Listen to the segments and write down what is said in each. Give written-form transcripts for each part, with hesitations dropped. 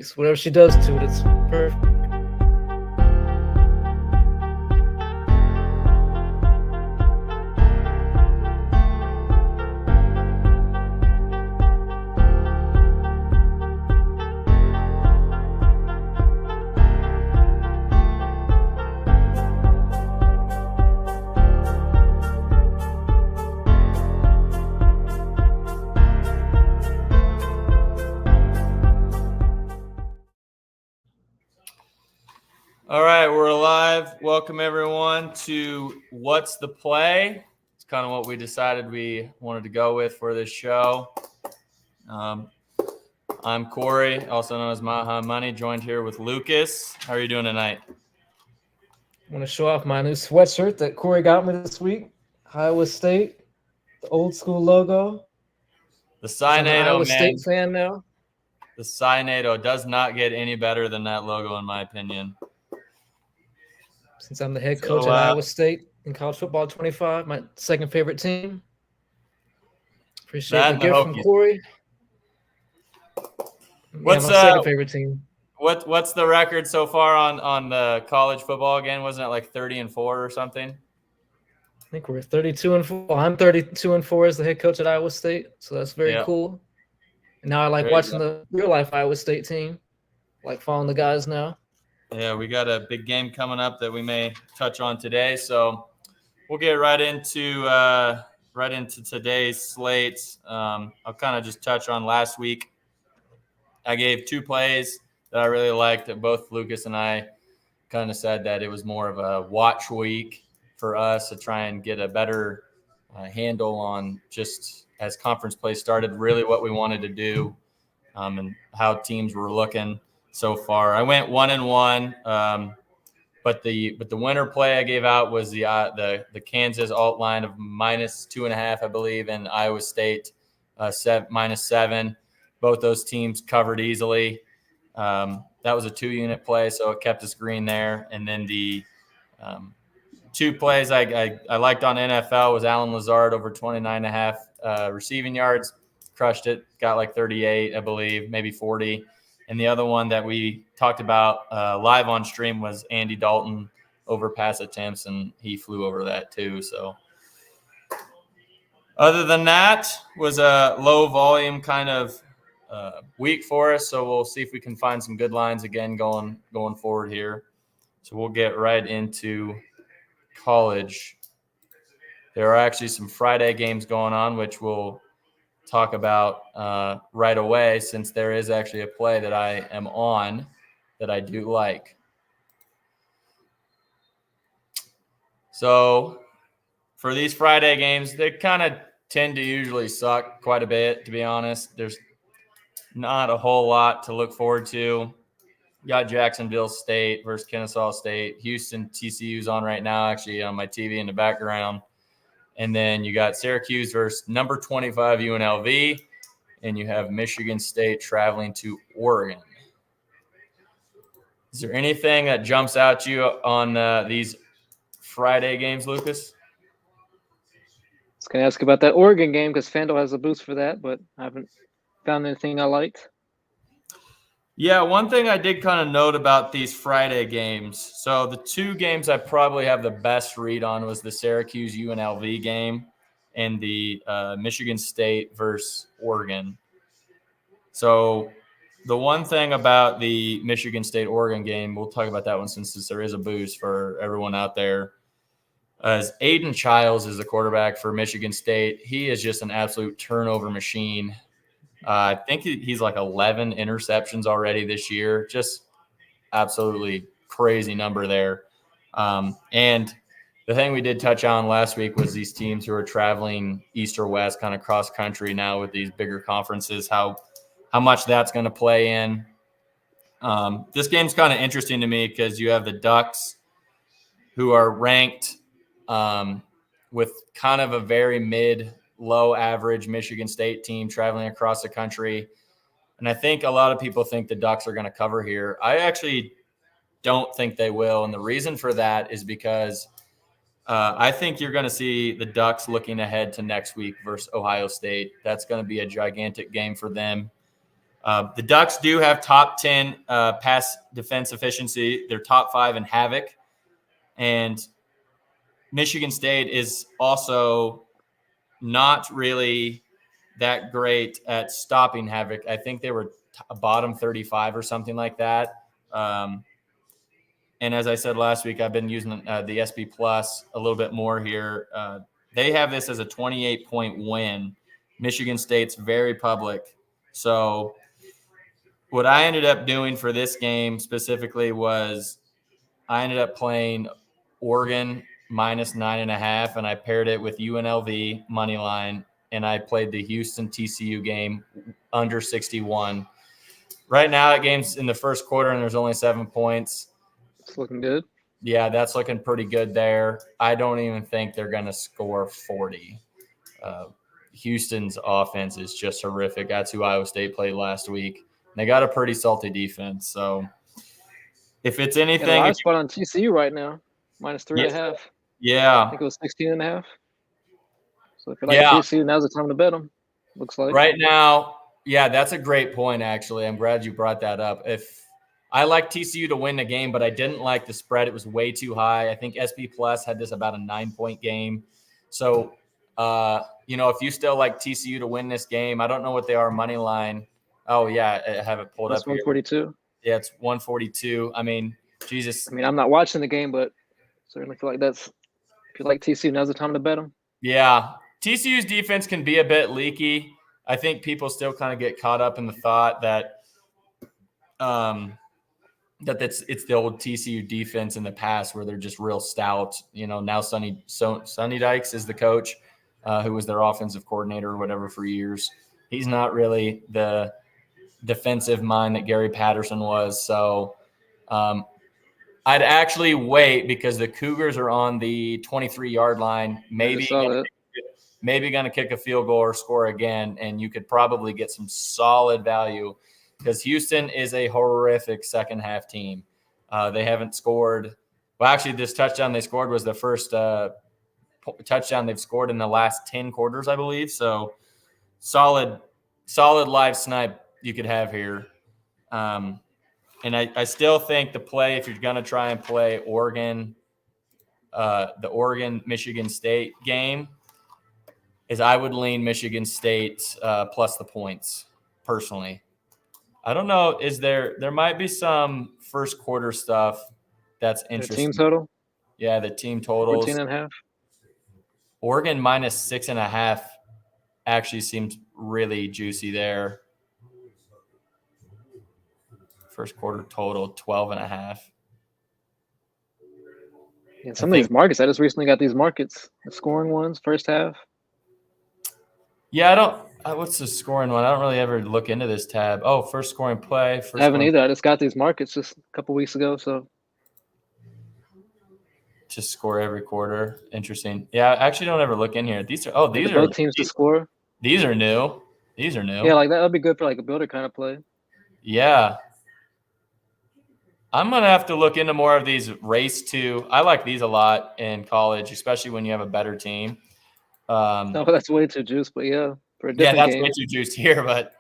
takes. Whatever she does to it, it's perfect. All right, we're live. Welcome, everyone, to What's the Play? It's kind of what we decided we wanted to go with for this show. I'm Corey, also known as Maha Money, joined here with Lucas. How are you doing tonight? I want to show off my new sweatshirt that Corey got me this week. Iowa State, the old school logo. The I'm an Iowa Cynado, man. State fan now. The Cynado does not get any better than that logo, in my opinion. Since I'm the head coach at Iowa State in college football 25, my second favorite team. Appreciate the gift from Corey. What's my second favorite team? What's the record so far on the college football again? Wasn't it like 30-4 or something? I think we're 32-4. I'm 32-4 as the head coach at Iowa State, so that's very cool. And now I like watching the real life Iowa State team, like following the guys now. Yeah, we got a big game coming up that we may touch on today, so we'll get right into today's slates. I'll kind of just touch on last week. I gave two plays that I really liked. That both Lucas and I kind of said that it was more of a watch week for us to try and get a better handle on just as conference play started, really what we wanted to do and how teams were looking so far. I went 1-1, but the winner play I gave out was the Kansas alt line of -2.5, I believe, and Iowa State -7. Both those teams covered easily. That was a 2-unit play, so it kept us green there. And then the two plays I liked on NFL was Allen Lazard over 29.5 receiving yards, crushed it, got like 38, I believe, maybe 40. And the other one that we talked about live on stream was Andy Dalton over pass attempts, and he flew over that too. So other than that, was a low volume kind of week for us. So we'll see if we can find some good lines again going forward here. So we'll get right into college. There are actually some Friday games going on, which we'll talk about right away, since there is actually a play that I am on that I do like. So for these Friday games, they kind of tend to usually suck quite a bit, to be honest. There's not a whole lot to look forward to. You got Jacksonville State versus Kennesaw State. Houston TCU's on right now, actually on my TV in the background. And then you got Syracuse versus number 25 UNLV, and you have Michigan State traveling to Oregon. Is there anything that jumps out to you on these Friday games, Lucas? I was going to ask about that Oregon game because FanDuel has a boost for that, but I haven't found anything I liked. Yeah, one thing I did kind of note about these Friday games. So the two games I probably have the best read on was the Syracuse UNLV game and the Michigan State versus Oregon. So the one thing about the Michigan State Oregon game, we'll talk about that one since there is a boost for everyone out there. As Aiden Childs is the quarterback for Michigan State, he is just an absolute turnover machine. I think he's like 11 interceptions already this year. Just absolutely crazy number there. And the thing we did touch on last week was these teams who are traveling east or west, kind of cross country now with these bigger conferences, how much that's going to play in. This game's kind of interesting to me because you have the Ducks who are ranked with kind of a very low average Michigan State team traveling across the country. And I think a lot of people think the Ducks are going to cover here. I actually don't think they will. And the reason for that is because I think you're going to see the Ducks looking ahead to next week versus Ohio State. That's going to be a gigantic game for them. The Ducks do have top 10 pass defense efficiency. They're top 5 in havoc. And Michigan State is also not really that great at stopping havoc. I think they were bottom 35 or something like that. And as I said last week, I've been using the SB Plus a little bit more here. They have this as a 28-point win. Michigan State's very public. So what I ended up doing for this game specifically was I ended up playing Oregon minus 9.5, and I paired it with UNLV money line, and I played the Houston TCU game under 61. Right now, that game's in the first quarter, and there's only 7 points. It's looking good. Yeah, that's looking pretty good there. I don't even think they're going to score 40. Houston's offense is just horrific. That's who Iowa State played last week. They got a pretty salty defense. So if it's anything, a spot on TCU right now, minus 3.5. Yeah, I think it was 16.5. So if you like TCU, now's the time to bet them. Looks like right now. Yeah, that's a great point. Actually, I'm glad you brought that up. If I like TCU to win the game, but I didn't like the spread. It was way too high. I think SB Plus had this about a 9-point game. So, if you still like TCU to win this game, I don't know what they are money line. Oh yeah, I have it pulled up. 142. Yeah, it's 142. I mean, Jesus. I mean, I'm not watching the game, but certainly feel like if you like TCU, now's the time to bet them. Yeah, TCU's defense can be a bit leaky. I think people still kind of get caught up in the thought that it's the old TCU defense in the past where they're just real stout. Now Sonny Dykes is the coach, who was their offensive coordinator or whatever for years. He's not really the defensive mind that Gary Patterson was. So I'd actually wait because the Cougars are on the 23-yard line, maybe going to kick a field goal or score again, and you could probably get some solid value because Houston is a horrific second-half team. They haven't scored. Well, actually, this touchdown they scored was the first touchdown they've scored in the last 10 quarters, I believe. So solid live snipe you could have here. And I still think the play, if you're going to try and play Oregon, the Oregon-Michigan State game, is I would lean Michigan State plus the points, personally. I don't know. There might be some first quarter stuff that's interesting. The team total? Yeah, the team totals. 14.5. Oregon minus 6.5 actually seems really juicy there. First quarter total 12.5. And some of these markets, I just recently got these markets, the scoring ones, first half. Yeah, I don't. What's the scoring one? I don't really ever look into this tab. Oh, first scoring play. I haven't either. I just got these markets just a couple weeks ago. So just score every quarter. Interesting. Yeah, I actually don't ever look in here. These are both teams to score. These are new. Yeah, like that'd be good for like a builder kind of play. Yeah. I'm going to have to look into more of these race to. I like these a lot in college, especially when you have a better team. No, that's way too juiced, but yeah. For a different that's game. way too juiced here, but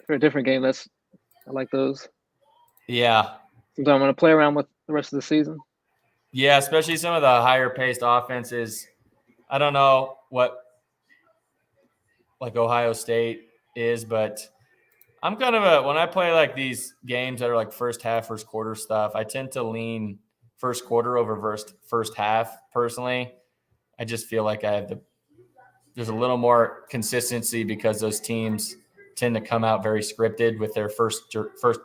for a different game, I like those. Yeah. Sometimes I'm going to play around with the rest of the season. Yeah, especially some of the higher paced offenses. I don't know what like Ohio State is, but I'm kind of when I play like these games that are like first half, first quarter stuff, I tend to lean first quarter over first half personally. I just feel like there's a little more consistency because those teams tend to come out very scripted with their first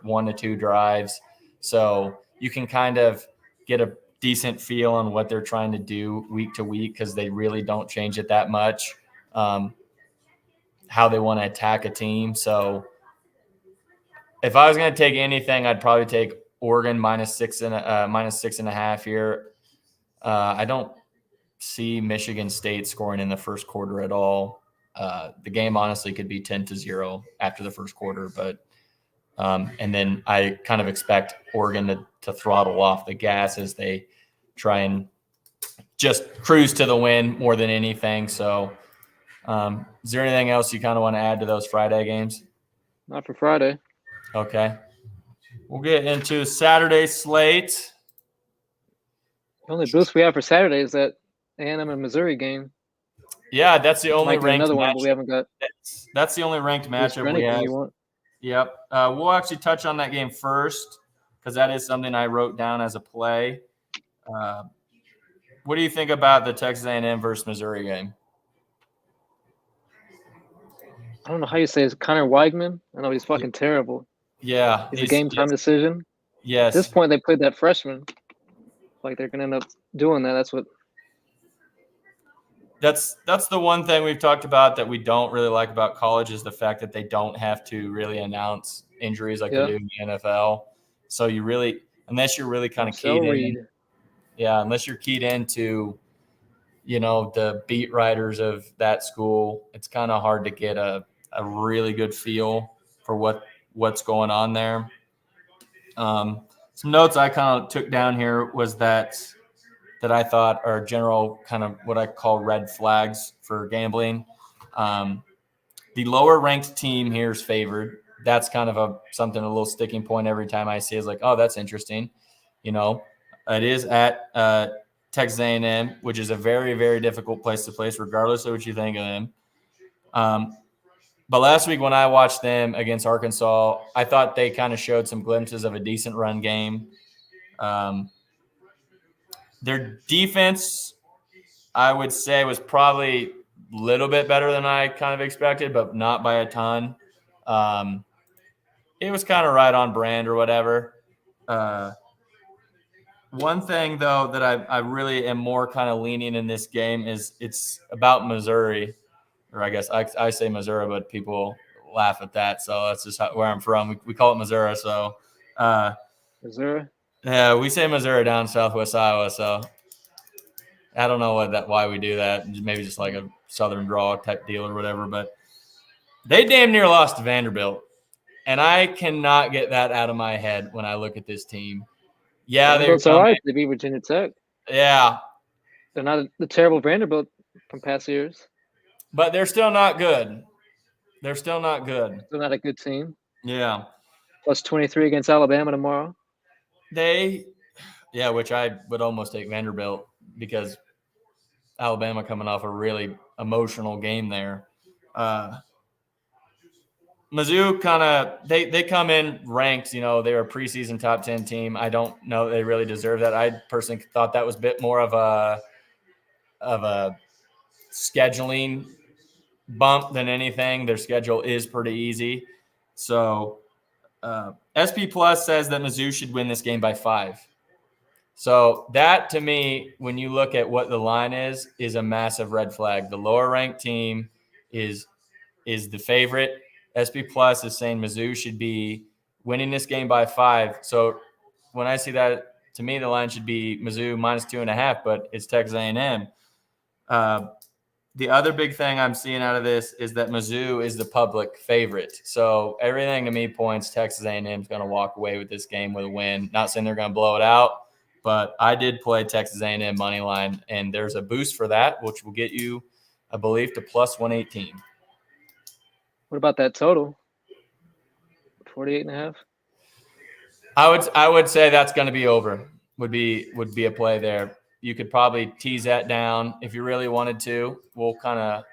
1 to 2 drives. So you can kind of get a decent feel on what they're trying to do week to week because they really don't change it that much, how they want to attack a team. So if I was going to take anything, I'd probably take Oregon minus 6.5 here. I don't see Michigan State scoring in the first quarter at all. The game honestly could be 10-0 after the first quarter, but and then I kind of expect Oregon to throttle off the gas as they try and just cruise to the win more than anything. So is there anything else you kind of want to add to those Friday games? Not for Friday. Okay. We'll get into Saturday slate. The only boost we have for Saturday is that A&M and Missouri game. Yeah, that's the only might be ranked another matchup. one, but we haven't got. That's the only ranked matchup we have. You want. Yep. We'll actually touch on that game first because that is something I wrote down as a play. What do you think about the Texas A&M versus Missouri game? I don't know how you say it. Connor Weigman. I know he's fucking terrible. Yeah. He's a game-time decision. Yes. At this point, they played that freshman. Like they're gonna end up doing that. That's the one thing we've talked about that we don't really like about college is the fact that they don't have to really announce injuries like they do in the NFL. So you really, unless you're really kind of keyed in, unless you're keyed into, the beat writers of that school, it's kind of hard to get a really good feel for what's going on there. Some notes I kind of took down here was that I thought are general kind of what I call red flags for gambling. The lower ranked team here is favored. That's kind of a little sticking point every time I see is like, oh, that's interesting. It is at Texas A&M, which is a very, very difficult place to place, regardless of what you think of them. But last week when I watched them against Arkansas, I thought they kind of showed some glimpses of a decent run game. Their defense, I would say, was probably a little bit better than I kind of expected, but not by a ton. It was kind of right on brand or whatever. One thing, though, that I really am more kind of leaning in this game is it's about Missouri. Or I guess I say Missouri, but people laugh at that. So that's just where I'm from. We call it Missouri. So Missouri? Yeah, we say Missouri down Southwest Iowa. So I don't know why we do that. Maybe just like a Southern draw type deal or whatever. But they damn near lost to Vanderbilt. And I cannot get that out of my head when I look at this team. Yeah, Vanderbilt's all right. They beat Virginia Tech. Yeah. They're not the terrible Vanderbilt from past years. But they're still not good. Still not a good team. Yeah. Plus 23 against Alabama tomorrow. Which I would almost take Vanderbilt because Alabama coming off a really emotional game there. Mizzou kind of they come in ranked. They're a preseason top 10 team. I don't know they really deserve that. I personally thought that was a bit more of a scheduling bump than anything. Their schedule is pretty easy. So SP Plus says that Mizzou should win this game by 5. So that, to me, when you look at what the line is a massive red flag. The lower ranked team is the favorite. SP Plus is saying Mizzou should be winning this game by 5. So when I see that, to me, the line should be Mizzou minus 2.5, but it's Texas A&M. The other big thing I'm seeing out of this is that Mizzou is the public favorite. So everything to me points Texas A&M is going to walk away with this game with a win. Not saying they're going to blow it out, but I did play Texas A&M money line, and there's a boost for that, which will get you, I believe, to plus 118. What about that total? 48.5? I would say that's going to be over. Would be a play there. You could probably tease that down if you really wanted to. We'll kind of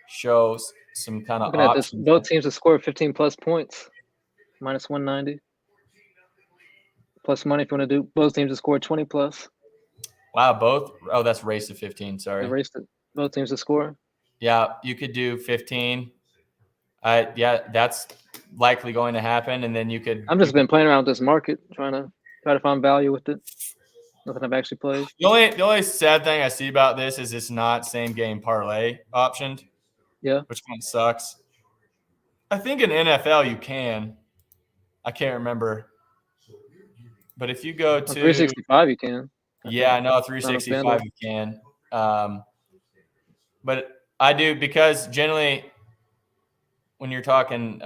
show some kind of options. Both teams have scored 15 plus points, minus 190. Plus money if you want to do both teams have scored 20 plus. Wow, both? Oh, that's race to 15. Sorry. Both teams have scored. Yeah, you could do 15. That's likely going to happen, and then you could. I've just been playing around with this market, trying to find value with it. Nothing I've actually played. The only sad thing I see about this is it's not same game parlay optioned. Yeah. Which kind of sucks. I think in NFL you can. I can't remember. But if you go to 365 you can. Yeah, I know 365 you can. But I do because generally when you're talking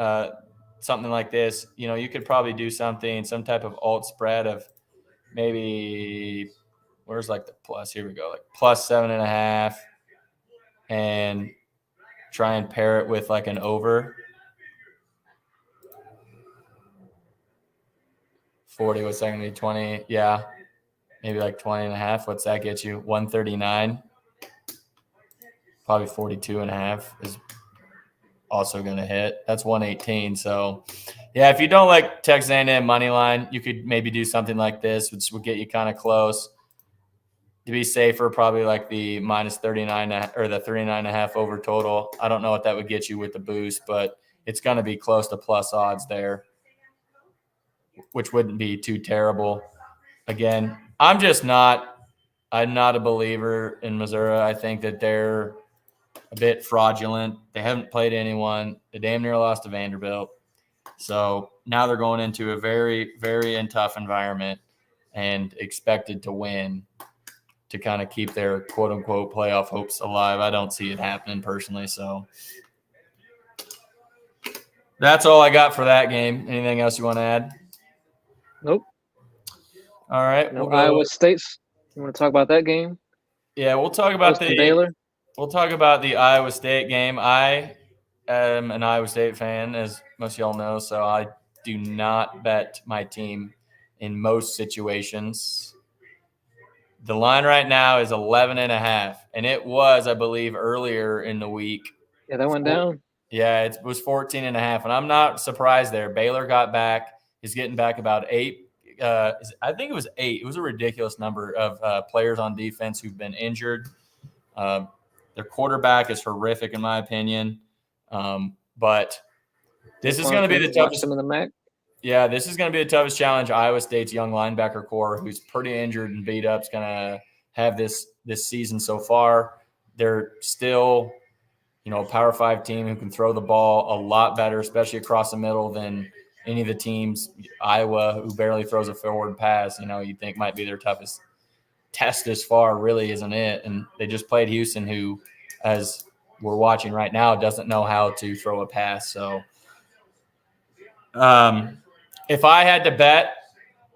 something like this, you could probably do some type of alt spread of maybe where's like the plus? Here we go, like plus 7.5, and try and pair it with like an over. 40. What's that going to be? 20. Yeah. Maybe like 20 and a half. What's that get you? 139. Probably 42 and a half is also going to hit. That's 118. So, yeah, if you don't like Texas A&M money line, you could maybe do something like this, which would get you kind of close. To be safer, probably like the minus 39 or the 39 and a half over total. I don't know what that would get you with the boost, but it's going to be close to plus odds there, which wouldn't be too terrible. Again, I'm not a believer in Missouri. I think that they're a bit fraudulent. They haven't played anyone. They damn near lost to Vanderbilt. So now they're going into a very, very tough environment and expected to win to kind of keep their quote-unquote playoff hopes alive. I don't see it happening personally. So that's all I got for that game. Anything else you want to add? Nope. All right. No, Iowa State's. You want to talk about that game? Yeah, we'll talk about Baylor. We'll talk about the Iowa State game. I am an Iowa State fan, as most of y'all know, so I do not bet my team in most situations. The line right now is 11.5, and it was, I believe, earlier in the week. Yeah, that went down. Yeah, it was 14.5, and I'm not surprised there. Baylor got back. He's getting back about 8. I think it was 8. It was a ridiculous number of players on defense who've been injured. Their quarterback is horrific, in my opinion. But this is going to be the toughest. In the MAC. Yeah, this is going to be the toughest challenge. Iowa State's young linebacker core, who's pretty injured and beat up, is going to have this season so far. They're still, a Power 5 team who can throw the ball a lot better, especially across the middle, than any of the teams. Iowa, who barely throws a forward pass, you think might be their toughest test this far, really isn't it. And they just played Houston, who, as we're watching right now, doesn't know how to throw a pass. So if I had to bet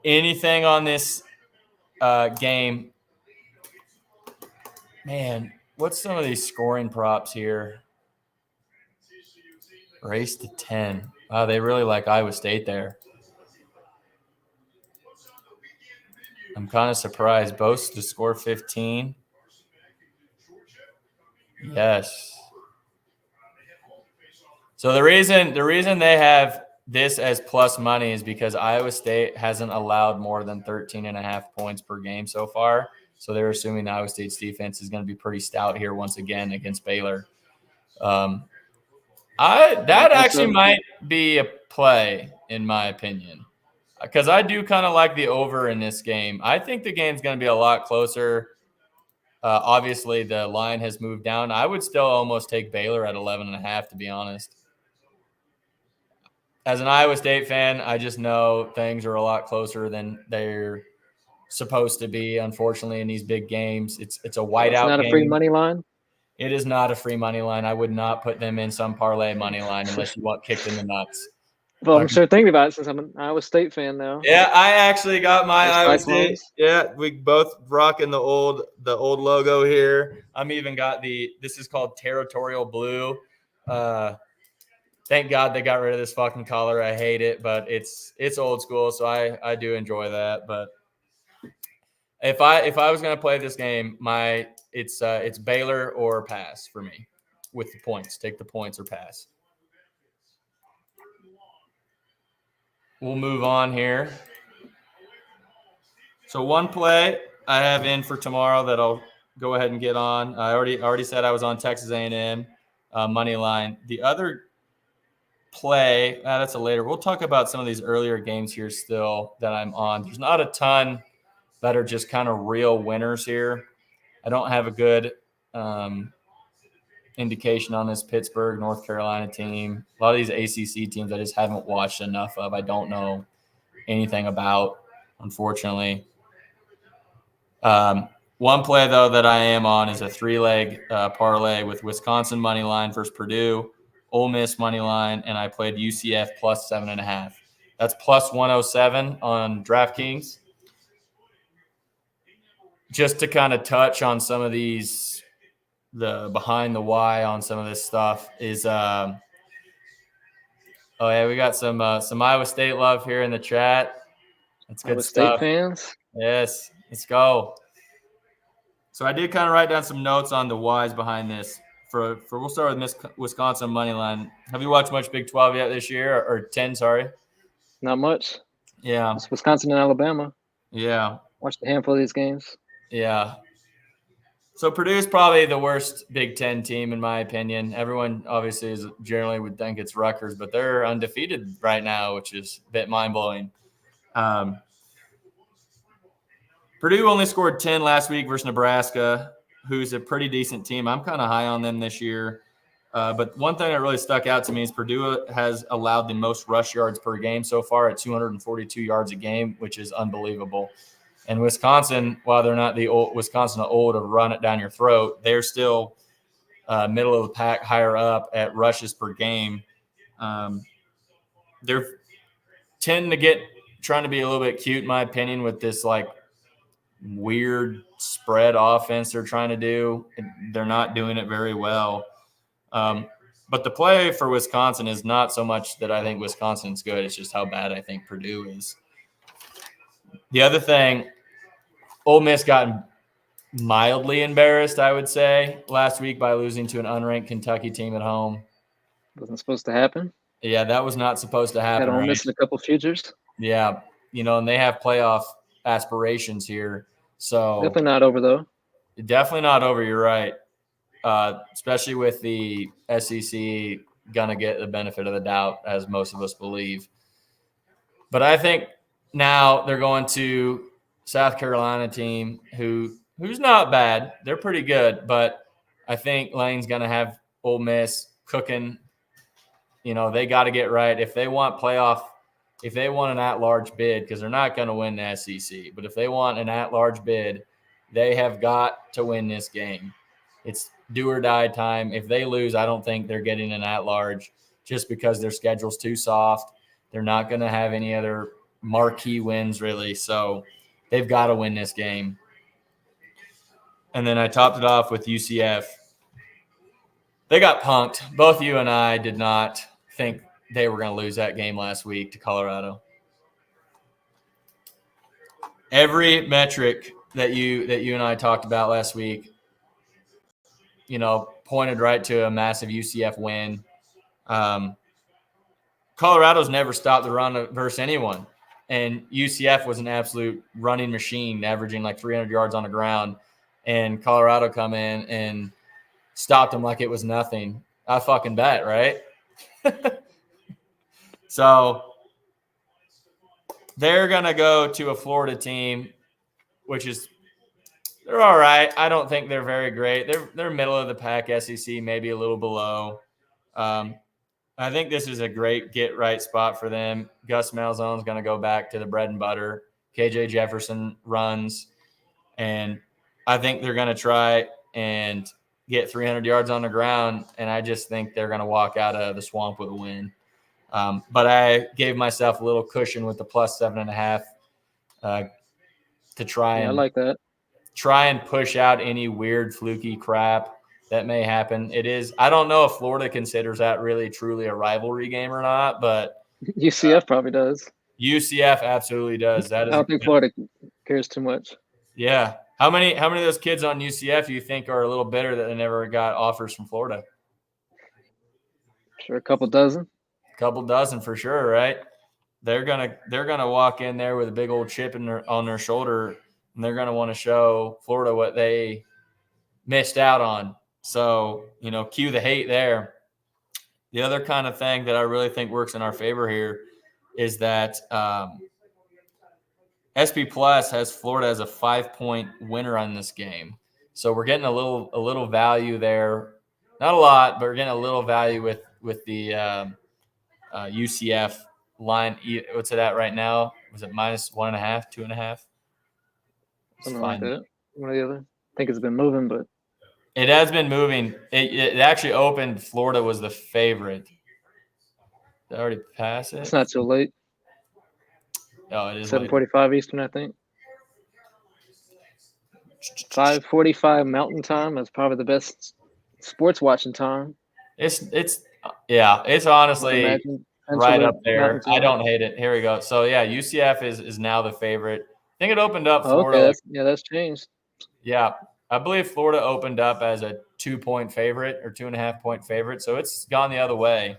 anything on this game, man, what's some of these scoring props here? Race to 10. Wow, they really like Iowa State there. I'm kind of surprised. Boast to score 15. Yes. So the reason they have this as plus money is because Iowa State hasn't allowed more than 13.5 points per game so far. So they're assuming Iowa State's defense is going to be pretty stout here once again against Baylor. That actually might be a play, in my opinion, because I do kind of like the over in this game. I think the game's going to be a lot closer. Obviously, the line has moved down. I would still almost take Baylor at 11.5, to be honest. As an Iowa State fan, I just know things are a lot closer than they're supposed to be, unfortunately, in these big games. It's a whiteout game. It's not a free money line? It is not a free money line. I would not put them in some parlay money line unless you want kicked in the nuts. Well, I'm sure thinking about it since I'm an Iowa State fan now. Yeah, I actually got my Iowa State. Yeah, we both rocking the old logo here. I'm even got this is called Territorial Blue. Thank God they got rid of this fucking color. I hate it, but it's old school, so I do enjoy that. But if I was gonna play this game, it's Baylor or pass for me with the points. Take the points or pass. We'll move on here. So one play I have in for tomorrow that I'll go ahead and get on. I already said I was on Texas A&M money line. The other play, that's a later. We'll talk about some of these earlier games here still that I'm on. There's not a ton that are just kind of real winners here. I don't have a good indication on this Pittsburgh, North Carolina team. A lot of these ACC teams I just haven't watched enough of. I don't know anything about, unfortunately. One play, though, that I am on is a 3-leg parlay with Wisconsin money line versus Purdue, Ole Miss money line, and I played UCF plus 7.5. That's plus 107 on DraftKings. Just to kind of touch on some of these, the behind the why on some of this stuff is, we got some Iowa State love here in the chat. That's good State stuff. fans. Yes, let's go. So I did kind of write down some notes on the whys behind this. We'll start with Wisconsin money line. Have you watched much Big 12 yet this year, or 10? Sorry, not much. Yeah, it's Wisconsin and Alabama. Yeah, watched a handful of these games. Yeah. So Purdue is probably the worst Big 10 team in my opinion. Everyone obviously generally would think it's Rutgers, but they're undefeated right now, which is a bit mind blowing. Purdue only scored 10 last week versus Nebraska, who's a pretty decent team. I'm kind of high on them this year. But one thing that really stuck out to me is Purdue has allowed the most rush yards per game so far at 242 yards a game, which is unbelievable. And Wisconsin, while they're not the old Wisconsin old to run it down your throat, they're still middle of the pack, higher up at rushes per game. They're tend to trying to be a little bit cute, in my opinion, with this like weird spread offense they're trying to do. They're not doing it very well. But the play for Wisconsin is not so much that I think Wisconsin's good. It's just how bad I think Purdue is. The other thing, Ole Miss got mildly embarrassed, I would say, last week by losing to an unranked Kentucky team at home. Wasn't supposed to happen. Yeah, that was not supposed to happen. Had Ole Miss in a couple futures. Yeah, and they have playoff aspirations here. So definitely not over, though. Definitely not over. You're right. Especially with the SEC gonna get the benefit of the doubt, as most of us believe. But I think now they're going to South Carolina team who's not bad. They're pretty good, but I think Lane's gonna have Ole Miss cooking. They got to get right if they want playoff. If they want an at-large bid, because they're not going to win the SEC, but if they want an at-large bid, they have got to win this game. It's do or die time. If they lose, I don't think they're getting an at-large just because their schedule's too soft. They're not going to have any other marquee wins, really. So they've got to win this game. And then I topped it off with UCF. They got punked. Both you and I did not think they were going to lose that game last week to Colorado. Every metric that you and I talked about last week, pointed right to a massive UCF win. Colorado's never stopped the run versus anyone, and UCF was an absolute running machine, averaging like 300 yards on the ground, and Colorado come in and stopped them like it was nothing. I fucking bet, right? So they're going to go to a Florida team, which is they're all right. I don't think they're very great. They're middle of the pack SEC, maybe a little below. I think this is a great get-right spot for them. Gus Malzahn's going to go back to the bread and butter. KJ Jefferson runs, and I think they're going to try and get 300 yards on the ground, and I just think they're going to walk out of the swamp with a win. But I gave myself a little cushion with the plus 7.5 to try and I like that. Try and push out any weird fluky crap that may happen. I don't know if Florida considers that really truly a rivalry game or not, but UCF probably does. UCF absolutely does. I don't think Florida cares too much. Yeah. How many of those kids on UCF you think are a little bitter that they never got offers from Florida? Sure, a couple dozen. Couple dozen for sure, right? They're gonna walk in there with a big old chip on their shoulder, and they're gonna want to show Florida what they missed out on. So cue the hate there. The other kind of thing that I really think works in our favor here is that SP Plus has Florida as a 5-point winner on this game. So we're getting a little value there, not a lot, but we're getting a little value with the UCF line. What's it at right now? Was it minus 1.5, 2.5? Something like that. One or the other. I think it's been moving, but it has been moving. It actually opened. Florida was the favorite. Did I already pass it? It's not too late. Oh, it is 7:45 Eastern, I think. 5:45 Mountain Time. That's probably the best sports watching time. It's honestly. I right up there. I don't hate it. Here we go. So, yeah, UCF is now the favorite. I think it opened up Florida. Okay, that's changed. Yeah, I believe Florida opened up as a 2-point favorite or 2.5-point favorite, so it's gone the other way.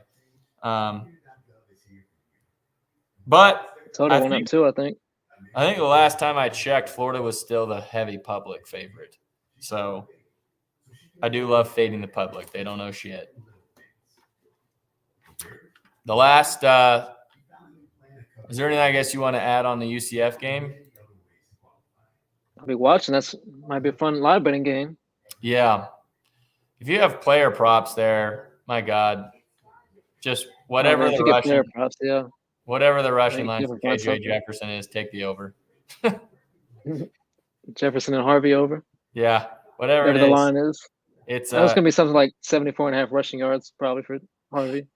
But total went up too, I think. I think the last time I checked, Florida was still the heavy public favorite. So I do love fading the public. They don't know shit. The last is there anything I guess you want to add on the UCF game? I'll be watching. That's might be a fun live betting game. Yeah. If you have player props there, my God, just whatever the rushing props, yeah. Whatever the rushing line for KJ Jefferson is, take the over. Jefferson and Harvey over. Yeah, whatever the line is. It's going to be something like 74.5 rushing yards probably for Harvey.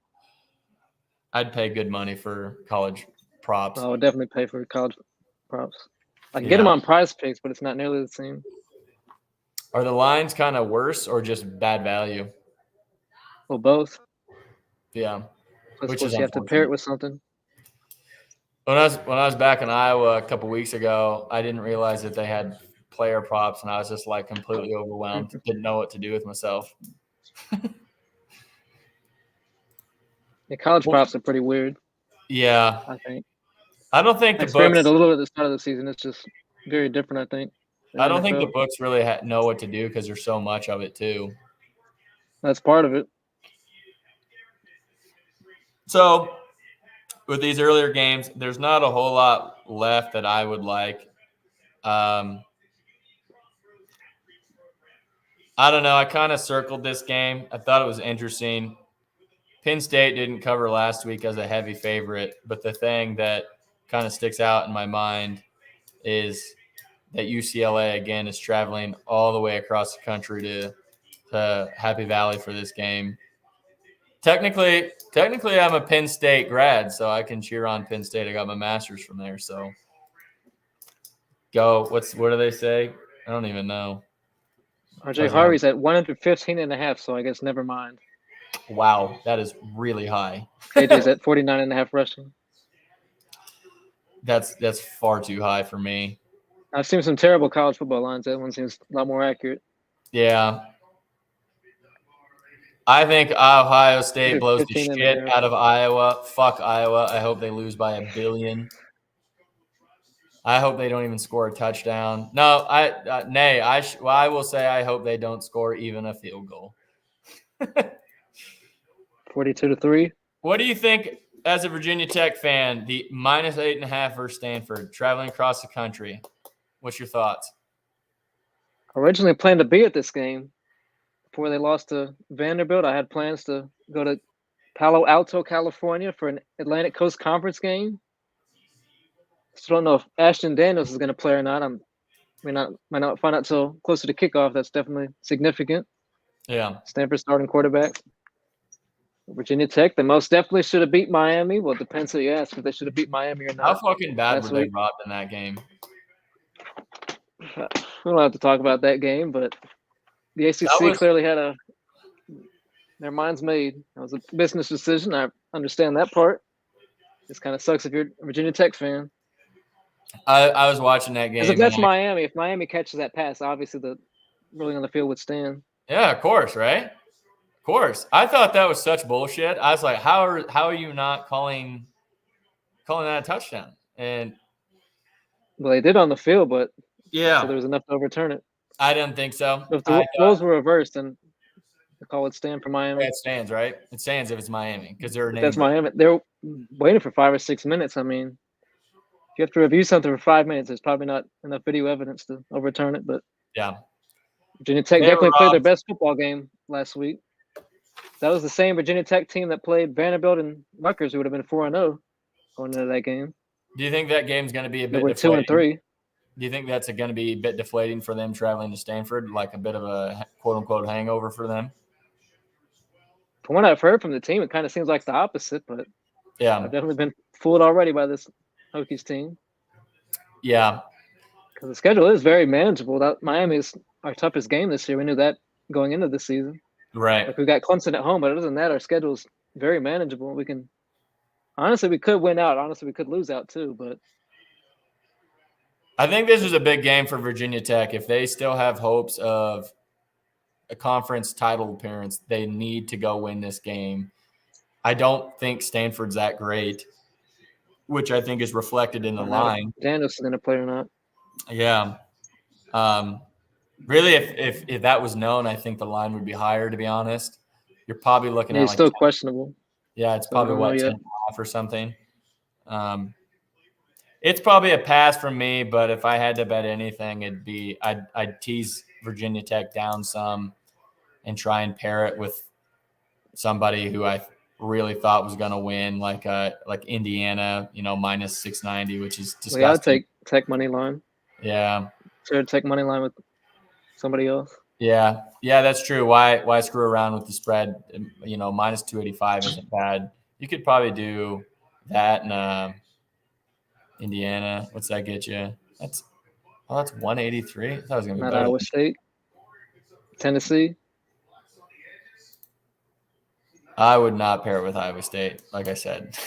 I'd pay good money for college props. I would definitely pay for college props. I can get them on Prize Picks, but it's not nearly the same. Are the lines kind of worse or just bad value? Well, both. Yeah. Which is you have to pair it with something. When I was back in Iowa a couple weeks ago, I didn't realize that they had player props, and I was just like completely overwhelmed. Didn't know what to do with myself. The college props are pretty weird. Yeah, I think. I don't think the experimented a little bit at the start of the season. It's just very different, I think. I don't think the books really know what to do because there's so much of it too. That's part of it. So, with these earlier games, there's not a whole lot left that I would like. I don't know. I kind of circled this game. I thought it was interesting. Penn State didn't cover last week as a heavy favorite, but the thing that kind of sticks out in my mind is that UCLA, again, is traveling all the way across the country to Happy Valley for this game. Technically, I'm a Penn State grad, so I can cheer on Penn State. I got my master's from there, so go. What do they say? I don't even know. RJ Harvey's at 115.5, so I guess never mind. Wow, that is really high. KJ's at 49.5 rushing. That's far too high for me. I've seen some terrible college football lines. That one seems a lot more accurate. Yeah. I think Ohio State blows the shit out of Iowa. Fuck Iowa. I hope they lose by 1 billion. I hope they don't even score a touchdown. No, I will say I hope they don't score even a field goal. 42-3. What do you think as a Virginia Tech fan, the -8.5 versus Stanford, traveling across the country? What's your thoughts? Originally planned to be at this game. Before they lost to Vanderbilt, I had plans to go to Palo Alto, California for an Atlantic Coast Conference game. Still don't know if Ashton Daniels is going to play or not. Might not find out till closer to kickoff. That's definitely significant. Yeah. Stanford starting quarterback. Virginia Tech, they most definitely should have beat Miami. Well, it depends who you ask if they should have beat Miami or not. How fucking bad were they robbed in that game? We don't have to talk about that game, but the ACC clearly had their minds made. It was a business decision. I understand that part. This kind of sucks if you're a Virginia Tech fan. I was watching that game. If that's Miami, if Miami catches that pass, obviously the ruling on the field would stand. Yeah, of course, right? Of course. I thought that was such bullshit. I was like, how are you not calling that a touchdown? And well, they did on the field, but yeah, so there was enough to overturn it. I didn't think so. If the roles were reversed, then the call would stand for Miami. Yeah, it stands, right? It stands if it's Miami because that's Miami. They're waiting for 5 or 6 minutes. I mean, if you have to review something for 5 minutes, there's probably not enough video evidence to overturn it. But yeah, Virginia Tech definitely played their best football game last week. That was the same Virginia Tech team that played Vanderbilt and Rutgers, who would have been 4-0 going into that game. Do you think that game's going to be a bit deflating? 2-3. Do you think that's going to be a bit deflating for them traveling to Stanford, like a bit of a quote-unquote hangover for them? From what I've heard from the team, it kind of seems like the opposite, but yeah, I've definitely been fooled already by this Hokies team. Yeah. Because the schedule is very manageable. Miami is our toughest game this year. We knew that going into the season. Right. Like we got Clemson at home, but other than that, our schedule is very manageable. We can Honestly, we could win out. Honestly, we could lose out too. But I think this is a big game for Virginia Tech. If they still have hopes of a conference title appearance, they need to go win this game. I don't think Stanford's that great, which I think is reflected in the line. Daniel's going to play or not? Yeah. Really, if that was known, I think the line would be higher, to be honest. You're probably looking at he's like still questionable. Yeah, it's probably what, 10.5 or something. It's probably a pass from me, but if I had to bet anything, it'd be I'd tease Virginia Tech down some and try and pair it with somebody who I really thought was going to win, like Indiana, minus 690, which is disgusting. Well, yeah, I'd take Tech money line. Yeah. Sure, Tech money line with somebody else. Yeah, that's true. Why screw around with the spread? Minus 285 isn't bad. You could probably do that in Indiana. What's that get you? That's 183. I thought it was gonna be better. Iowa State, Tennessee. I would not pair it with Iowa State, like I said.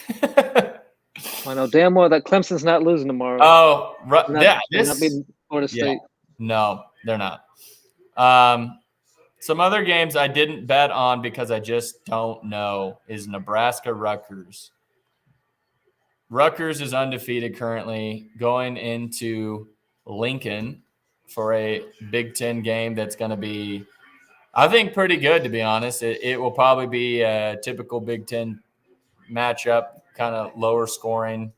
I know damn well that Clemson's not losing tomorrow. Oh, They're not beating Florida State. Yeah, no, they're not. Some other games I didn't bet on because I just don't know is Nebraska-Rutgers. Rutgers is undefeated currently, going into Lincoln for a Big Ten game that's going to be, I think, pretty good, to be honest. It will probably be a typical Big Ten matchup, kind of lower scoring.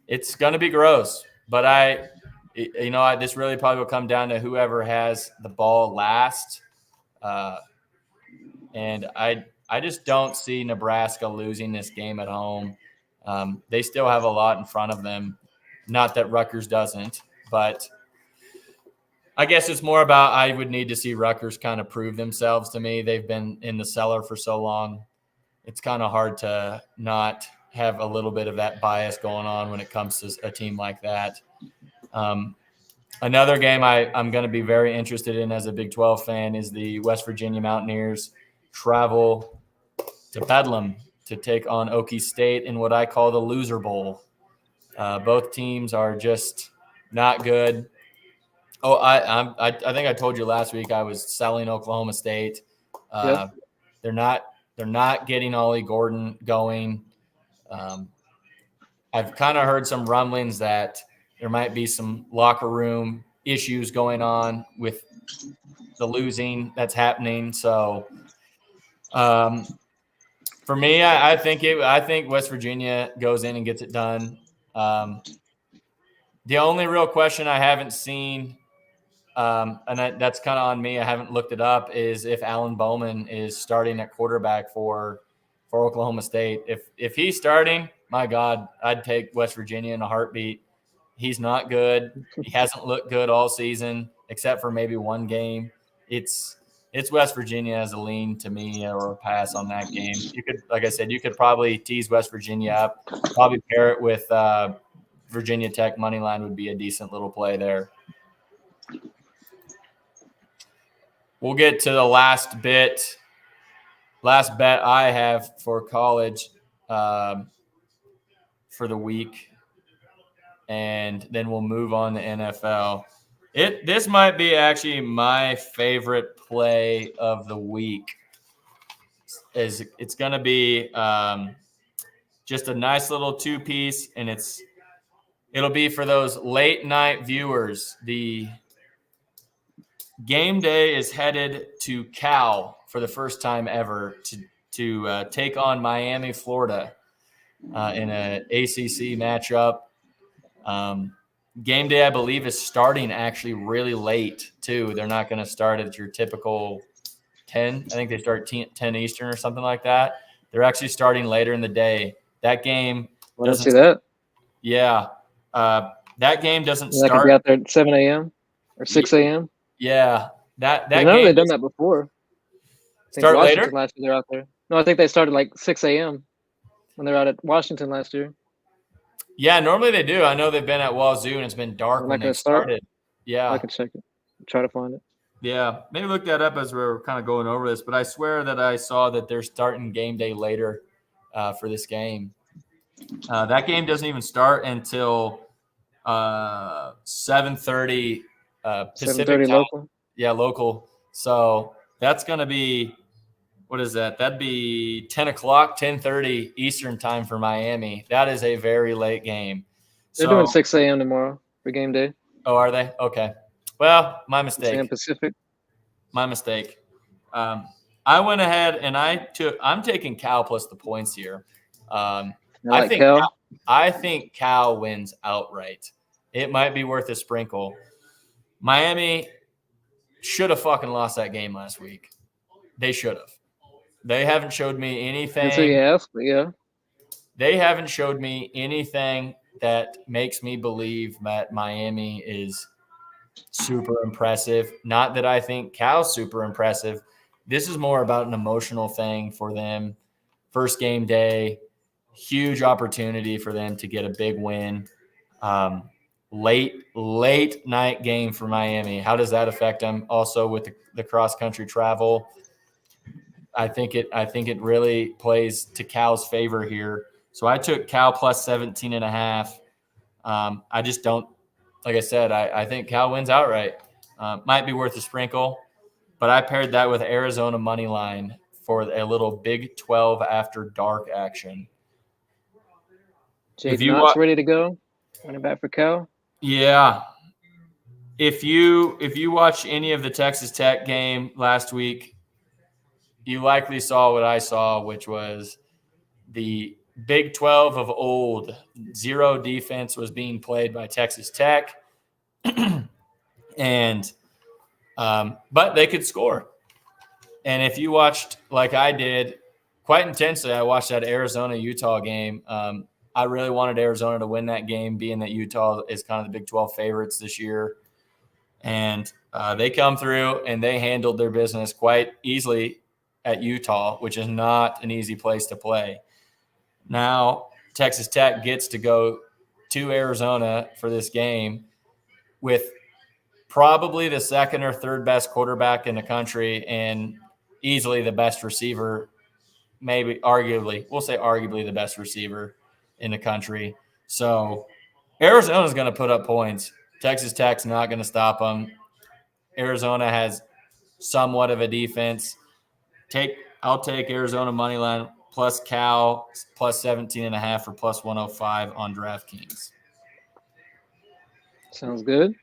It's going to be gross, but this really probably will come down to whoever has the ball last. And I just don't see Nebraska losing this game at home. They still have a lot in front of them. Not that Rutgers doesn't, but I guess it's more about I would need to see Rutgers kind of prove themselves to me. They've been in the cellar for so long. It's kind of hard to not have a little bit of that bias going on when it comes to a team like that. Another game I'm going to be very interested in as a Big 12 fan is the West Virginia Mountaineers travel to Bedlam to take on Okie State in what I call the loser bowl. Both teams are just not good. Oh, I think I told you last week I was selling Oklahoma State. Yep. They're not getting Ollie Gordon going. I've kind of heard some rumblings that there might be some locker room issues going on with the losing that's happening. So, for me, I think West Virginia goes in and gets it done. The only real question I haven't seen, and that's kind of on me, I haven't looked it up, is if Alan Bowman is starting at quarterback for Oklahoma State. If he's starting, my God, I'd take West Virginia in a heartbeat. He's not good. He hasn't looked good all season, except for maybe one game. It's West Virginia as a lean to me or a pass on that game. You could, like I said, you could probably tease West Virginia up, probably pair it with Virginia Tech money line would be a decent little play there. We'll get to the last bet I have for college for the week, and then we'll move on to NFL. This might be actually my favorite play of the week. It's going to be just a nice little two-piece, and it'll be for those late night viewers. The game day is headed to Cal for the first time ever to take on Miami, Florida in an ACC matchup. Game day, I believe, is starting actually really late, too. They're not going to start at your typical 10. I think they start 10 Eastern or something like that. They're actually starting later in the day. That game doesn't see that. Yeah. That game doesn't start. That could be out there at 7 a.m. or 6 a.m. Yeah. That game. They've done that before. Start Washington later? Last year they're out there. No, I think they started like 6 a.m. when they were out at Washington last year. Yeah, normally they do. I know they've been at Wazoo and it's been dark when they started. Yeah. I can check it. Try to find it. Yeah. Maybe look that up as we're kind of going over this, but I swear that I saw that they're starting game day later for this game. That game doesn't even start until 7:30 Pacific 7:30 time. local. Yeah, local. So that's going to be, what is that? That'd be 10 o'clock, 10:30 Eastern time for Miami. That is a very late game. They're doing 6 a.m. tomorrow for game day. Oh, are they? Okay. Well, my mistake. 6 a.m. Pacific. My mistake. I went ahead and I'm taking Cal plus the points here. I think Cal wins outright. It might be worth a sprinkle. Miami should have fucking lost that game last week. They should have. They haven't showed me anything. Until you ask, but yeah. They haven't showed me anything that makes me believe that Miami is super impressive. Not that I think Cal's super impressive. This is more about an emotional thing for them. First game day, huge opportunity for them to get a big win. Late night game for Miami. How does that affect them? Also with the cross country travel, I think it really plays to Cal's favor here. So I took Cal plus 17.5. I just don't, like I said, I think Cal wins outright. Might be worth a sprinkle, but I paired that with Arizona money line for a little Big 12 after dark action. Jake Knott's ready to go. Running back for Cal. Yeah. If you watch any of the Texas Tech game last week, you likely saw what I saw, which was the Big 12 of old. Zero defense was being played by Texas Tech. And but they could score. And if you watched, like I did, quite intensely, I watched that Arizona-Utah game. I really wanted Arizona to win that game, being that Utah is kind of the Big 12 favorites this year. And they come through and they handled their business quite easily at Utah, which is not an easy place to play. Now Texas Tech gets to go to Arizona for this game with probably the second or third best quarterback in the country and easily the best receiver, maybe arguably the best receiver in the country. So Arizona's going to put up points. Texas Tech's not going to stop them. Arizona has somewhat of a defense. I'll take Arizona money line plus Cal plus 17.5 or plus 105 on DraftKings. Sounds good.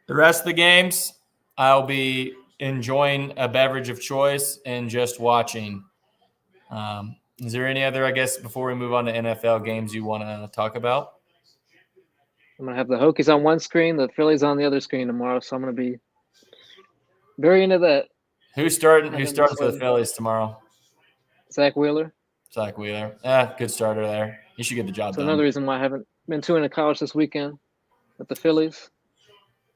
The rest of the games, I'll be enjoying a beverage of choice and just watching. Is there any other, I guess, before we move on to NFL games you want to talk about? I'm going to have the Hokies on one screen, the Phillies on the other screen tomorrow, so I'm going to be very into that. Who's starting for the Phillies tomorrow? Zach Wheeler. Yeah, good starter there. He should get the job done. Another reason why I haven't been too into college this weekend with the Phillies.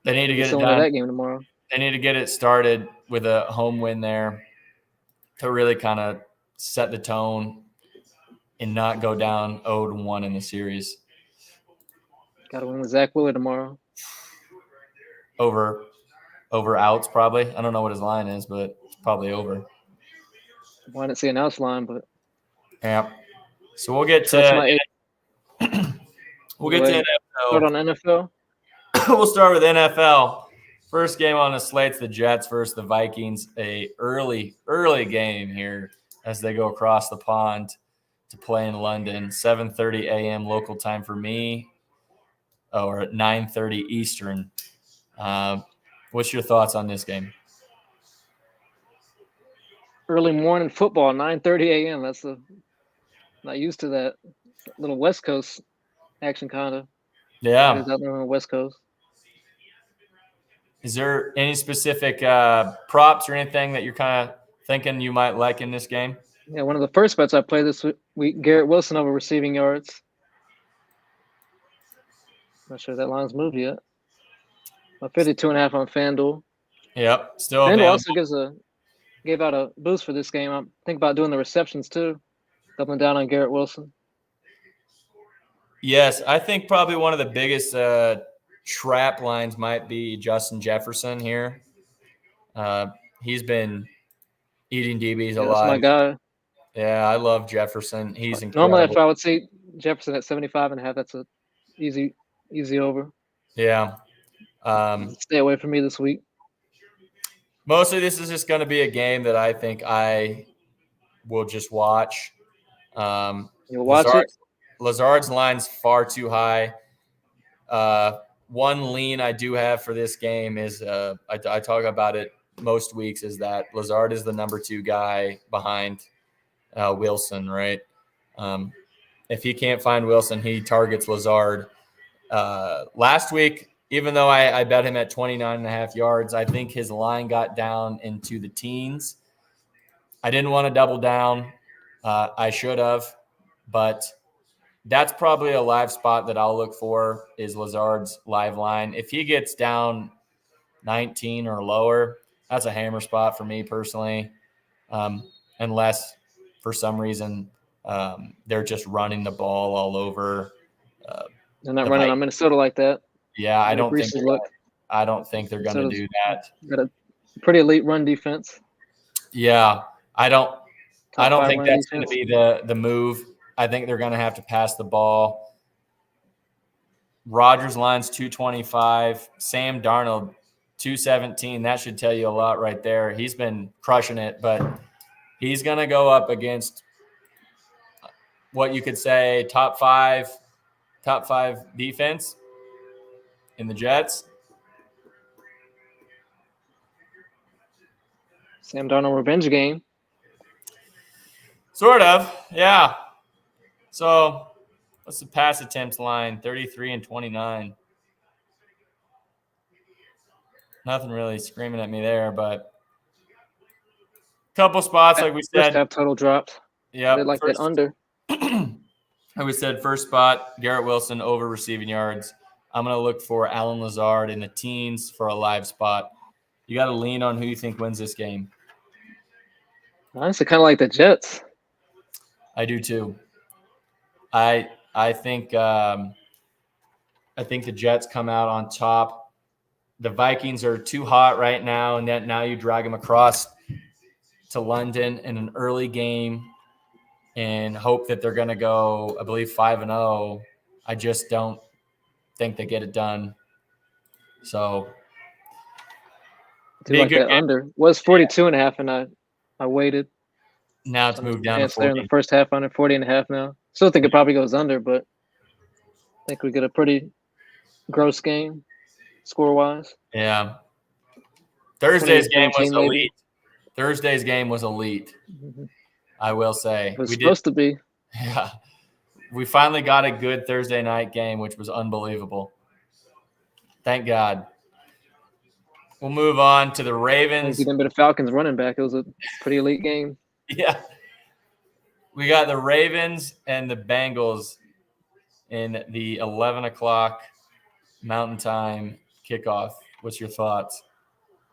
They need to get it done. That game tomorrow. They need to get it started with a home win there to really kind of set the tone and not go down 0-1 in the series. Got to win with Zach Wheeler tomorrow. Over outs probably. I don't know what his line is, but it's probably over. I didn't see an outs line, but yeah. So we'll get to NFL. Start on NFL. We'll start with NFL. First game on the slate's the Jets versus the Vikings. A early game here as they go across the pond to play in London. 7:30 a.m. local time for me, or at 9:30 Eastern. What's your thoughts on this game? Early morning football, 9:30 a.m. That's not used to that. Little West Coast action, kind of. Yeah. Out there on the West Coast. Is there any specific props or anything that you're kind of thinking you might like in this game? Yeah, one of the first bets I played this week, Garrett Wilson over receiving yards. Not sure that line's moved yet. 52.5 on FanDuel. Yep, still FanDuel available. also gave out a boost for this game. I'm thinking about doing the receptions too, doubling down on Garrett Wilson. Yes, I think probably one of the biggest trap lines might be Justin Jefferson here. He's been eating DBs alive. That's my guy. Yeah, I love Jefferson. He's incredible. Normally, if I would say Jefferson at 75.5, that's a easy over. Yeah. Stay away from me this week. Mostly this is just going to be a game that I think I will just watch. You'll watch it? Lazard's line's far too high. One lean I do have for this game is I talk about it most weeks is that Lazard is the number 2 guy behind Wilson, right? If he can't find Wilson, he targets Lazard. Last week, even though I bet him at 29.5 yards, I think his line got down into the teens. I didn't want to double down. I should have, but that's probably a live spot that I'll look for is Lazard's live line. If he gets down 19 or lower, that's a hammer spot for me personally, unless for some reason they're just running the ball all over. They're not running on Minnesota like that. Yeah, I don't think they're going to do that. Got a pretty elite run defense. Yeah, I don't think that's going to be the move. I think they're going to have to pass the ball. Rodgers line's 225. Sam Darnold 217. That should tell you a lot right there. He's been crushing it, but he's going to go up against what you could say top five defense in the Jets. Sam Darnold revenge game. Sort of, yeah. So what's the pass attempts line? 33 and 29. Nothing really screaming at me there, but a couple spots, like we said. First half total dropped. Yeah. They like that under. Like we said, first spot, Garrett Wilson over receiving yards. I'm going to look for Alan Lazard in the teens for a live spot. You got to lean on who you think wins this game. Honestly, kind of like the Jets. I do too. I think the Jets come out on top. The Vikings are too hot right now, and that now you drag them across to London in an early game and hope that they're going to go, I believe, 5-0. I just don't think they get it done. So, do like that game. Under was 42.5, and I waited. Now it's moved down to 40. There in the first half, under 40.5 now. Still think it probably goes under, but I think we get a pretty gross game score-wise. Yeah. Thursday's game was elite. Thursday's game was elite. Mm-hmm. I will say. It was supposed to be. Yeah. We finally got a good Thursday night game, which was unbelievable. Thank God. We'll move on to the Ravens. He didn't be the Falcons running back. It was a pretty elite game. Yeah. We got the Ravens and the Bengals in the 11 o'clock Mountain Time kickoff. What's your thoughts?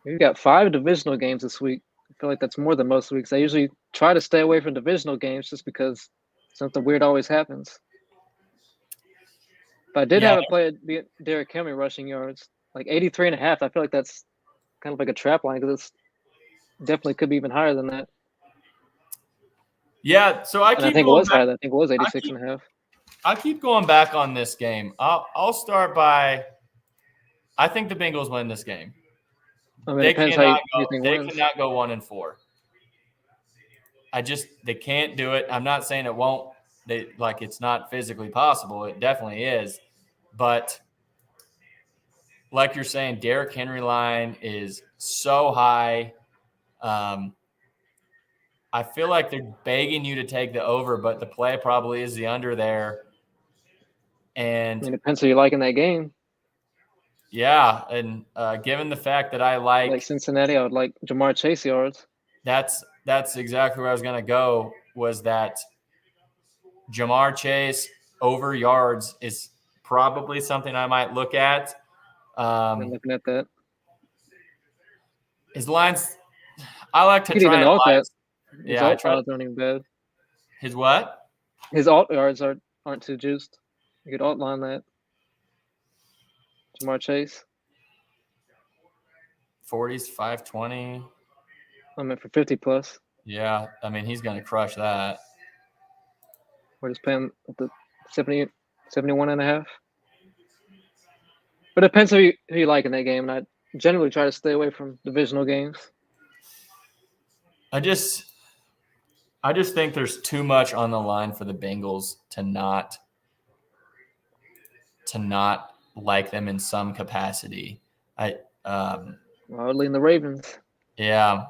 We've got 5 divisional games this week. I feel like that's more than most weeks. I usually try to stay away from divisional games just because something weird always happens. But I did have a play at Derrick Henry rushing yards, like 83.5. I feel like that's kind of like a trap line because it's definitely could be even higher than that. Yeah, so I think it was higher. I think it was 86.5. I keep going back on this game. I'll start by I think the Bengals win this game. I mean, they cannot go 1-4. They can't do it. I'm not saying it won't. It's not physically possible. It definitely is. But like you're saying, Derrick Henry line is so high. I feel like they're begging you to take the over, but the play probably is the under there. And it depends who you like in that game. Yeah, and given the fact that I like Cincinnati, I would like Jamar Chase yards. That's exactly where I was going to go, was that Jamar Chase over yards is probably something I might look at. I'm looking at that. His lines, I like to try and alt yeah, alt yards aren't even bad. His what? His alt yards aren't too juiced. You could alt line that. Jamar Chase. 40s, 520. I meant for 50 plus. Yeah, I mean, he's going to crush that. We're just playing at the 71.5. But it depends who you like in that game. And I generally try to stay away from divisional games. I just think there's too much on the line for the Bengals to not like them in some capacity. I would lean the Ravens. Yeah.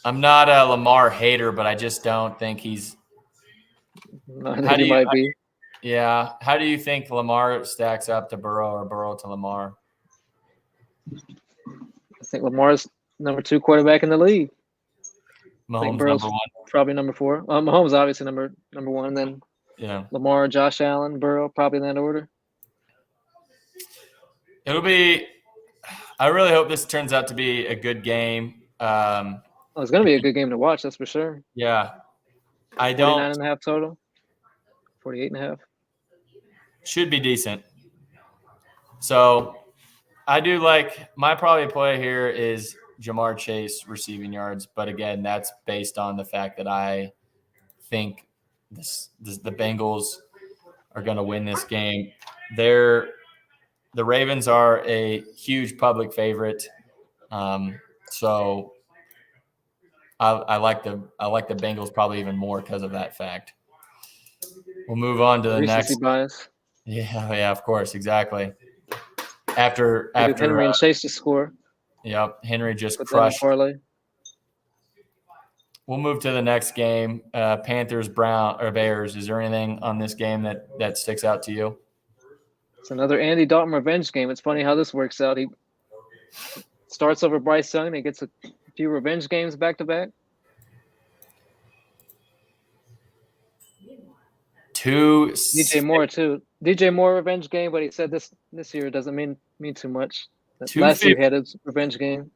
I'm not a Lamar hater, but I just don't think he's. I think he might be. Yeah. How do you think Lamar stacks up to Burrow or Burrow to Lamar? I think Lamar's number 2 quarterback in the league. Mahomes number 1. Probably number 4. Mahomes obviously number 1. Then Lamar, Josh Allen, Burrow, probably in that order. It'll be. I really hope this turns out to be a good game. It's going to be a good game to watch, that's for sure. Yeah. 49.5 total. 48.5. Should be decent. So I do like my probably play here is Jamar Chase receiving yards, but again, that's based on the fact that I think the Bengals are going to win this game. The Ravens are a huge public favorite, so I like the Bengals probably even more because of that fact. We'll move on to the next. Bias. Yeah, of course, exactly. After Henry and Chase to score. Yep, Henry just crushed. Parlay. We'll move to the next game. Panthers, Bears. Is there anything on this game that sticks out to you? It's another Andy Dalton revenge game. It's funny how this works out. He starts over Bryce Young and he gets a few revenge games back to back. DJ Moore too. DJ Moore revenge game, but he said this year doesn't mean too much. Last year he had his revenge game.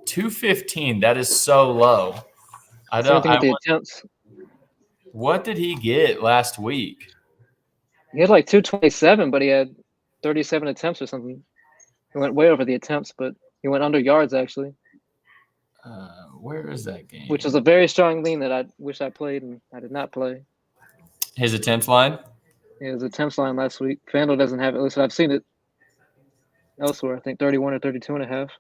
215. That is so low. The attempts. What did he get last week? He had like 227, but he had 37 attempts or something. He went way over the attempts, but he went under yards actually. Where is that game? Which was a very strong lean that I wish I played and I did not play. His attempts line? Yeah, his attempts line last week. FanDuel doesn't have it. At least I've seen it elsewhere. I think 31 or 32.5.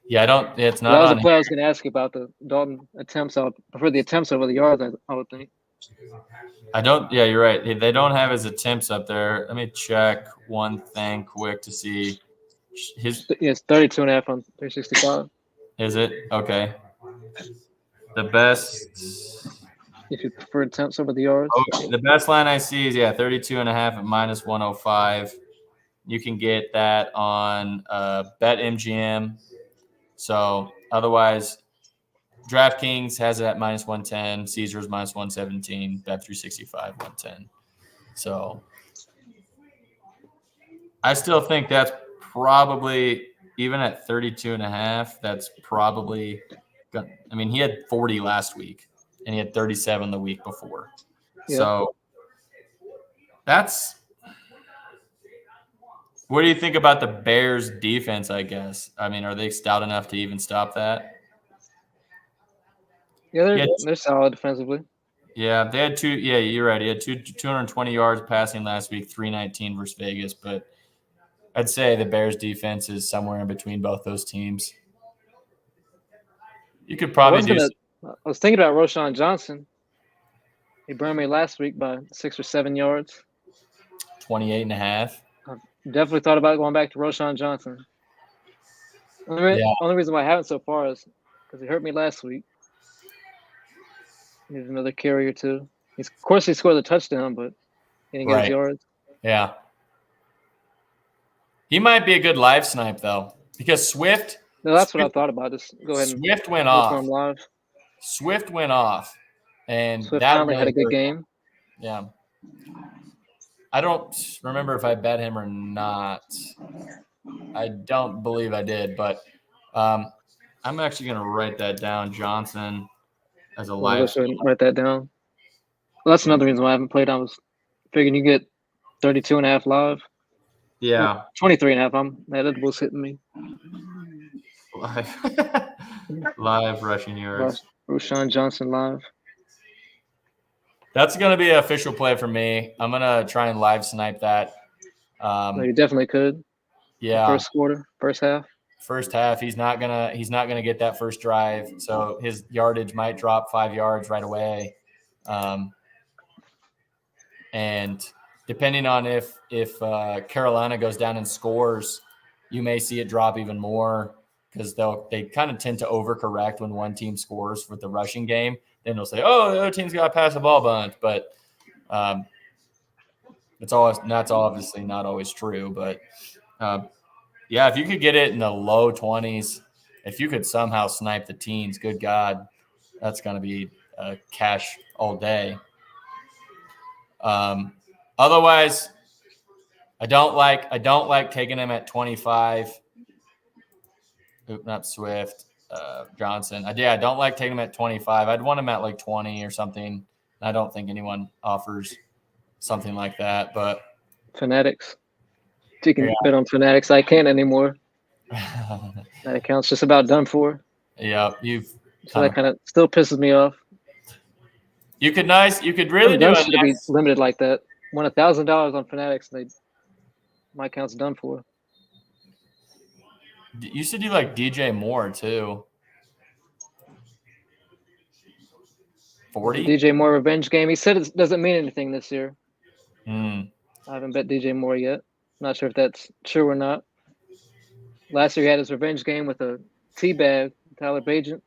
Yeah, it's not. That was a play I was going to ask you about the Dalton attempts. I would prefer the attempts over the yards, I would think. Yeah, you're right. They don't have his attempts up there. Let me check one thing quick to see. It's 32.5 on 365. Is it? Okay. The best. If you prefer attempts over the yards. Okay. The best line I see is 32.5 at minus 105. You can get that on BetMGM. So otherwise, DraftKings has it at minus 110. Caesars minus 117. Bet365 110. So I still think that's probably even at 32.5. That's probably. I mean, he had 40 last week. And he had 37 the week before. Yeah. So that's – what do you think about the Bears' defense, I guess? I mean, are they stout enough to even stop that? Yeah, they're solid defensively. Yeah, they had you're right. He had 220 yards passing last week, 319 versus Vegas. But I'd say the Bears' defense is somewhere in between both those teams. You could probably I was thinking about Roschon Johnson. He burned me last week by 6 or 7 yards. 28.5. I definitely thought about going back to Roschon Johnson. Only reason why I haven't so far is because he hurt me last week. Needs another carry or two. Of course, he scored the touchdown, but he didn't get his yards. Yeah. He might be a good live snipe, though, because Swift. No, that's what I thought about. Just go ahead and Swift went off. Live. Swift went off, and Swift that finally had a good game. Yeah. I don't remember if I bet him or not. I don't believe I did, but I'm actually going to write that down, Johnson, as a live. Write that down. Well, that's another reason why I haven't played. I was figuring you get 32.5 live. Yeah. 23.5. That was hitting me. Live rushing yards. Roschon Johnson live. That's going to be an official play for me. I'm going to try and live snipe that. You definitely could. Yeah. First quarter, first half. First half, he's not gonna get that first drive, so his yardage might drop 5 yards right away. And depending on if Carolina goes down and scores, you may see it drop even more because they kind of tend to overcorrect when one team scores with the rushing game. Then they'll say, "Oh, the other team's got to pass the ball a bunch," but that's obviously not always true. But yeah, if you could get it in the low 20s, if you could somehow snipe the teens, good God, that's going to be cash all day. Otherwise, I don't like taking him at 25. Oop, not Swift, Johnson. I don't like taking him at 25. I'd want him at like 20 or something. I don't think anyone offers something like that, but Fanatics. You can bet on Fanatics. I can't anymore. That account's just about done for. Yeah, that kind of still pisses me off. You could really do it. Should be limited like that. Won $1,000 on Fanatics, and my account's done for. You should do like DJ Moore too. 40. DJ Moore revenge game. He said it doesn't mean anything this year. I haven't bet DJ Moore yet. Not sure if that's true or not. Last year he had his revenge game with a teabag, Tyler Bagent.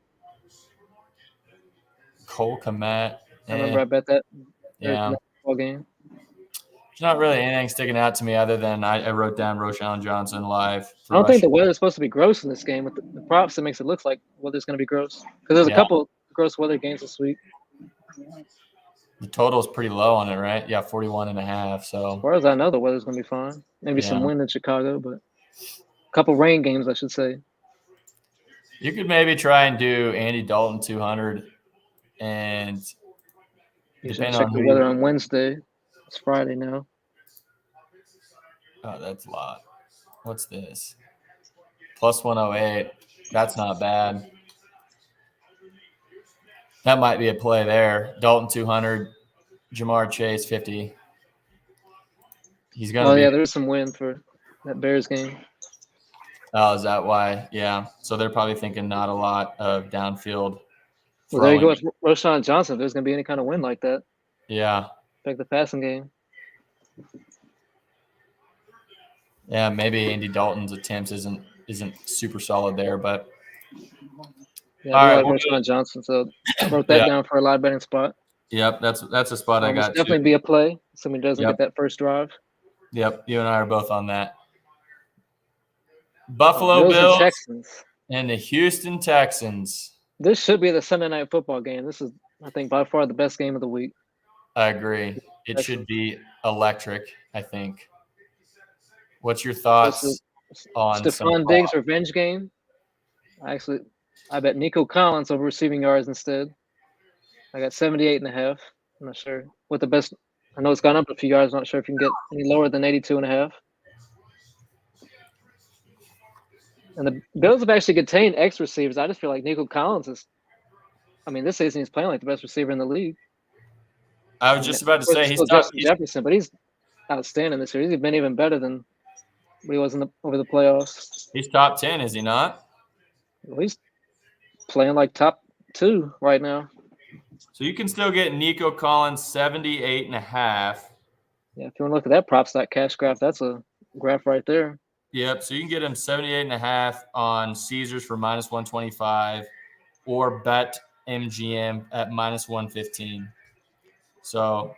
Cole Kmet. I remember I bet that. Yeah. Game. There's not really anything sticking out to me other than I wrote down Roschon Johnson live. I don't think the weather's supposed to be gross in this game. With the props, it makes it look like weather's going to be gross. Because there's a couple gross weather games this week. The total is pretty low on it, right? Yeah, 41.5. So as far as I know, the weather's going to be fine. Maybe some wind in Chicago, but a couple rain games, I should say. You could maybe try and do Andy Dalton 200, and depending on the weather on Wednesday. It's Friday now. Oh, that's a lot. What's this? Plus 108. That's not bad. That might be a play there. Dalton 200, Jamar Chase 50. He's gonna. Oh yeah, there's some wind for that Bears game. Oh, is that why? Yeah. So they're probably thinking not a lot of downfield. Well, there you go with Roschon Johnson. If there's gonna be any kind of wind like that. Yeah. Like the passing game. Yeah, maybe Andy Dalton's attempts isn't super solid there, but yeah, I like Roschon Johnson, so I wrote that down for a live betting spot. Yep, that's a spot I got. Definitely be a play. Somebody doesn't get that first drive. Yep, you and I are both on that. Buffalo Bills and the Houston Texans. This should be the Sunday night football game. This is, I think, by far the best game of the week. I agree. It should be electric, I think. What's your thoughts on Stephon Diggs' revenge game? I bet Nico Collins over receiving yards instead. I got 78.5. I'm not sure what the best. I know it's gone up a few yards. I'm not sure if you can get any lower than 82.5. And the Bills have actually contained X receivers. I just feel like Nico Collins is. I mean, this season he's playing like the best receiver in the league. I was just about to say he's Justin Jefferson, but he's outstanding this year. He's been even better than what he was over the playoffs. He's top 10, is he not? Well, he's playing like top 2 right now. So you can still get Nico Collins 78.5. Yeah, if you want to look at that prop stock cash graph, that's a graph right there. Yep. So you can get him 78.5 on Caesars for minus 125, or bet MGM at minus 115. So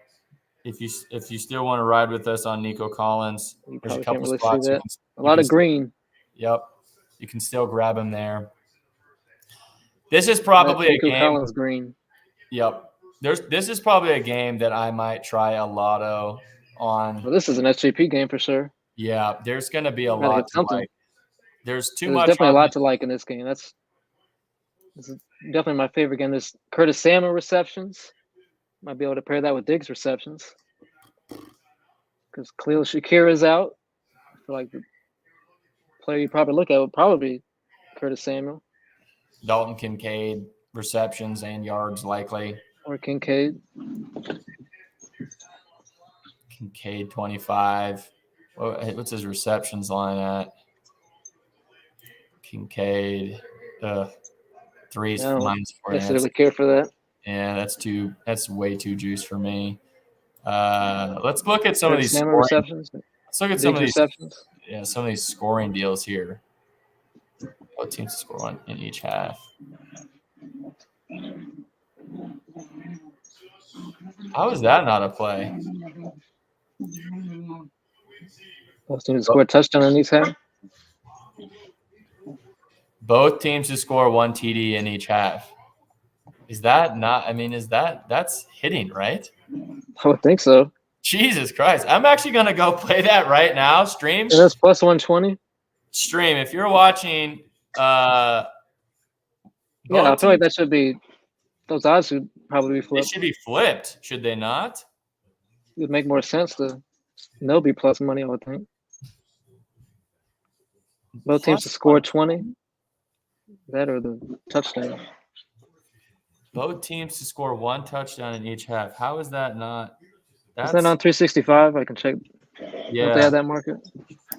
if you still want to ride with us on Nico Collins, there's a couple spots. A lot of green. Yep. You can still grab him there. This is probably a game. Collins green. Yep. This is probably a game that I might try a lotto on. Well, this is an SGP game for sure. Yeah, there's going to be a lot to like. There's definitely a lot to like in this game. This is definitely my favorite game. There's Curtis Samuel receptions. Might be able to pair that with Diggs receptions. Because Khalil Shakir is out. I feel like the player you probably look at would probably be Curtis Samuel. Dalton Kincaid, receptions and yards likely. Or Kincaid. Kincaid 25. What's his receptions line at? Kincaid, 3's I don't minus 4. necessarily care for that. Yeah, that's way too juice for me. Let's look at some of these receptions. Let's look at some of these receptions. Yeah, some of these scoring deals here. Both teams to score one in each half. How is that not a play? Both teams to score a touchdown in each half. Both teams to score 1 TD in each half. Is that not? I mean, that's hitting, right? I would think so. Jesus Christ. I'm actually going to go play that right now. Stream. And that's plus 120. Stream. If you're watching. I feel like that should be. Those odds should probably be flipped. They should be flipped, should they not? It would make more sense to. They'll be plus money, I would think. Both teams to score 20. That or the touchdown. Both teams to score 1 touchdown in each half. How is that not? Is that on 365? I can check. Yeah. Don't they have that market?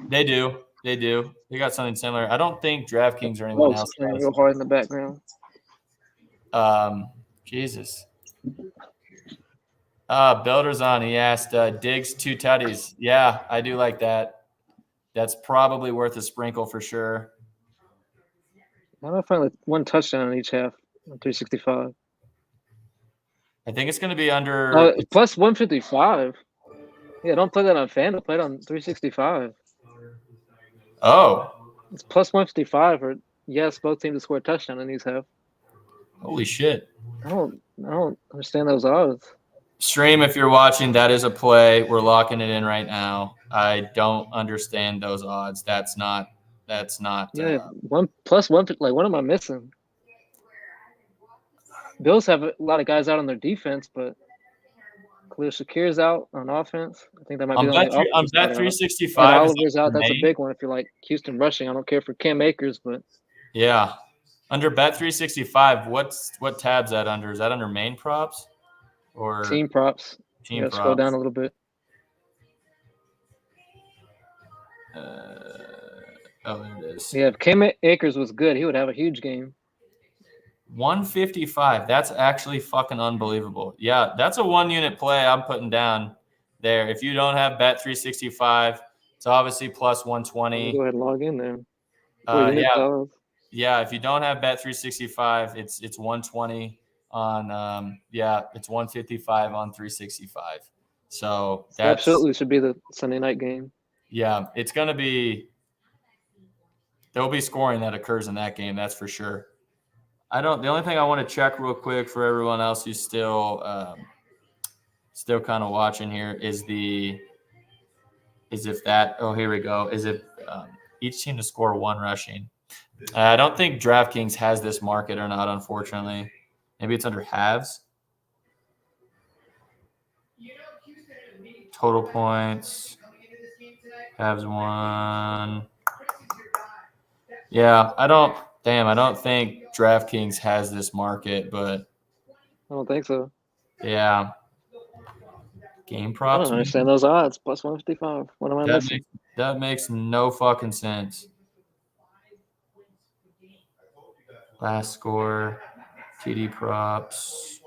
They do. They got something similar. I don't think DraftKings or anyone else playing real hard in the background. Jesus. Builder's on. He asked Diggs 2 tutties. Yeah, I do like that. That's probably worth a sprinkle for sure. I don't find like 1 touchdown in each half on 365. I think it's going to be under plus 155. Yeah, don't play that on FanDuel. Play it on 365. Oh, it's plus 155. Or yes, both teams to score a touchdown in these half. Holy shit! I don't understand those odds. Stream, if you're watching, that is a play. We're locking it in right now. I don't understand those odds. That's not. Yeah, 1 plus 1. Like, what am I missing? Bills have a lot of guys out on their defense, but Khalil Shakir's out on offense. I think that might be the only offense. On bet 365. Oliver's out. That's a big one if you're like Houston rushing. I don't care for Cam Akers, but yeah, under bet 365. What tab's that under? Is that under main props or team props? Team props. Scroll down a little bit. There it is. Yeah, if Cam Akers was good, he would have a huge game. 155. That's actually fucking unbelievable. Yeah, that's a 1-unit play I'm putting down there. If you don't have bet 365, it's obviously plus 120. Go ahead and log in there. Yeah. If you don't have bet 365, it's 120 on it's 155 on 365. So that absolutely should be the Sunday night game. Yeah, it's gonna be. There'll be scoring that occurs in that game. That's for sure. The only thing I want to check real quick for everyone else who's still kind of watching here is here we go. Is if each team to score 1 rushing. I don't think DraftKings has this market or not, unfortunately. Maybe it's under halves. Total points. Halves 1. Yeah, I don't think DraftKings has this market, but I don't think so. Yeah. Game props. I don't understand those odds. Plus 155. What am I missing? That makes no fucking sense. Last score, TD props.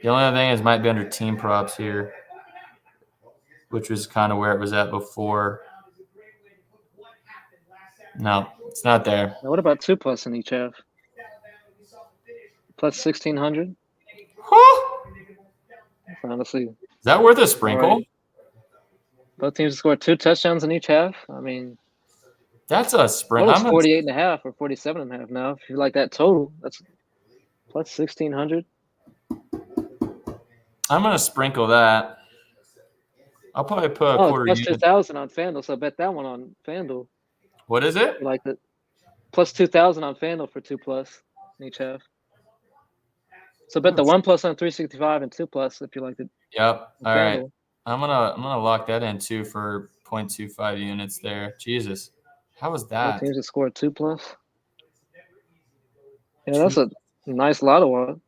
The only other thing is might be under team props here, which was kind of where it was at before. No, it's not there. Now what about 2 plus in each half? Plus 1,600. Honestly, is that worth a sprinkle? Right. Both teams score 2 touchdowns in each half. I mean, that's a sprinkle. It's 48.5 or 47.5 now. If you like that total, that's plus 1,600. I'm gonna sprinkle that. I'll probably put a quarter. Plus 2,000 on FanDuel, so I bet that one on FanDuel. What is it? Like that. Plus 2,000 on FanDuel for 2 plus in each half. So bet the 1 plus on 365 and 2 plus if you like it. Yep. All right. I'm gonna lock that in too for 0.25 units there. Jesus. How was Both that? teams that scored 2+. Yeah, that's a nice lotto one.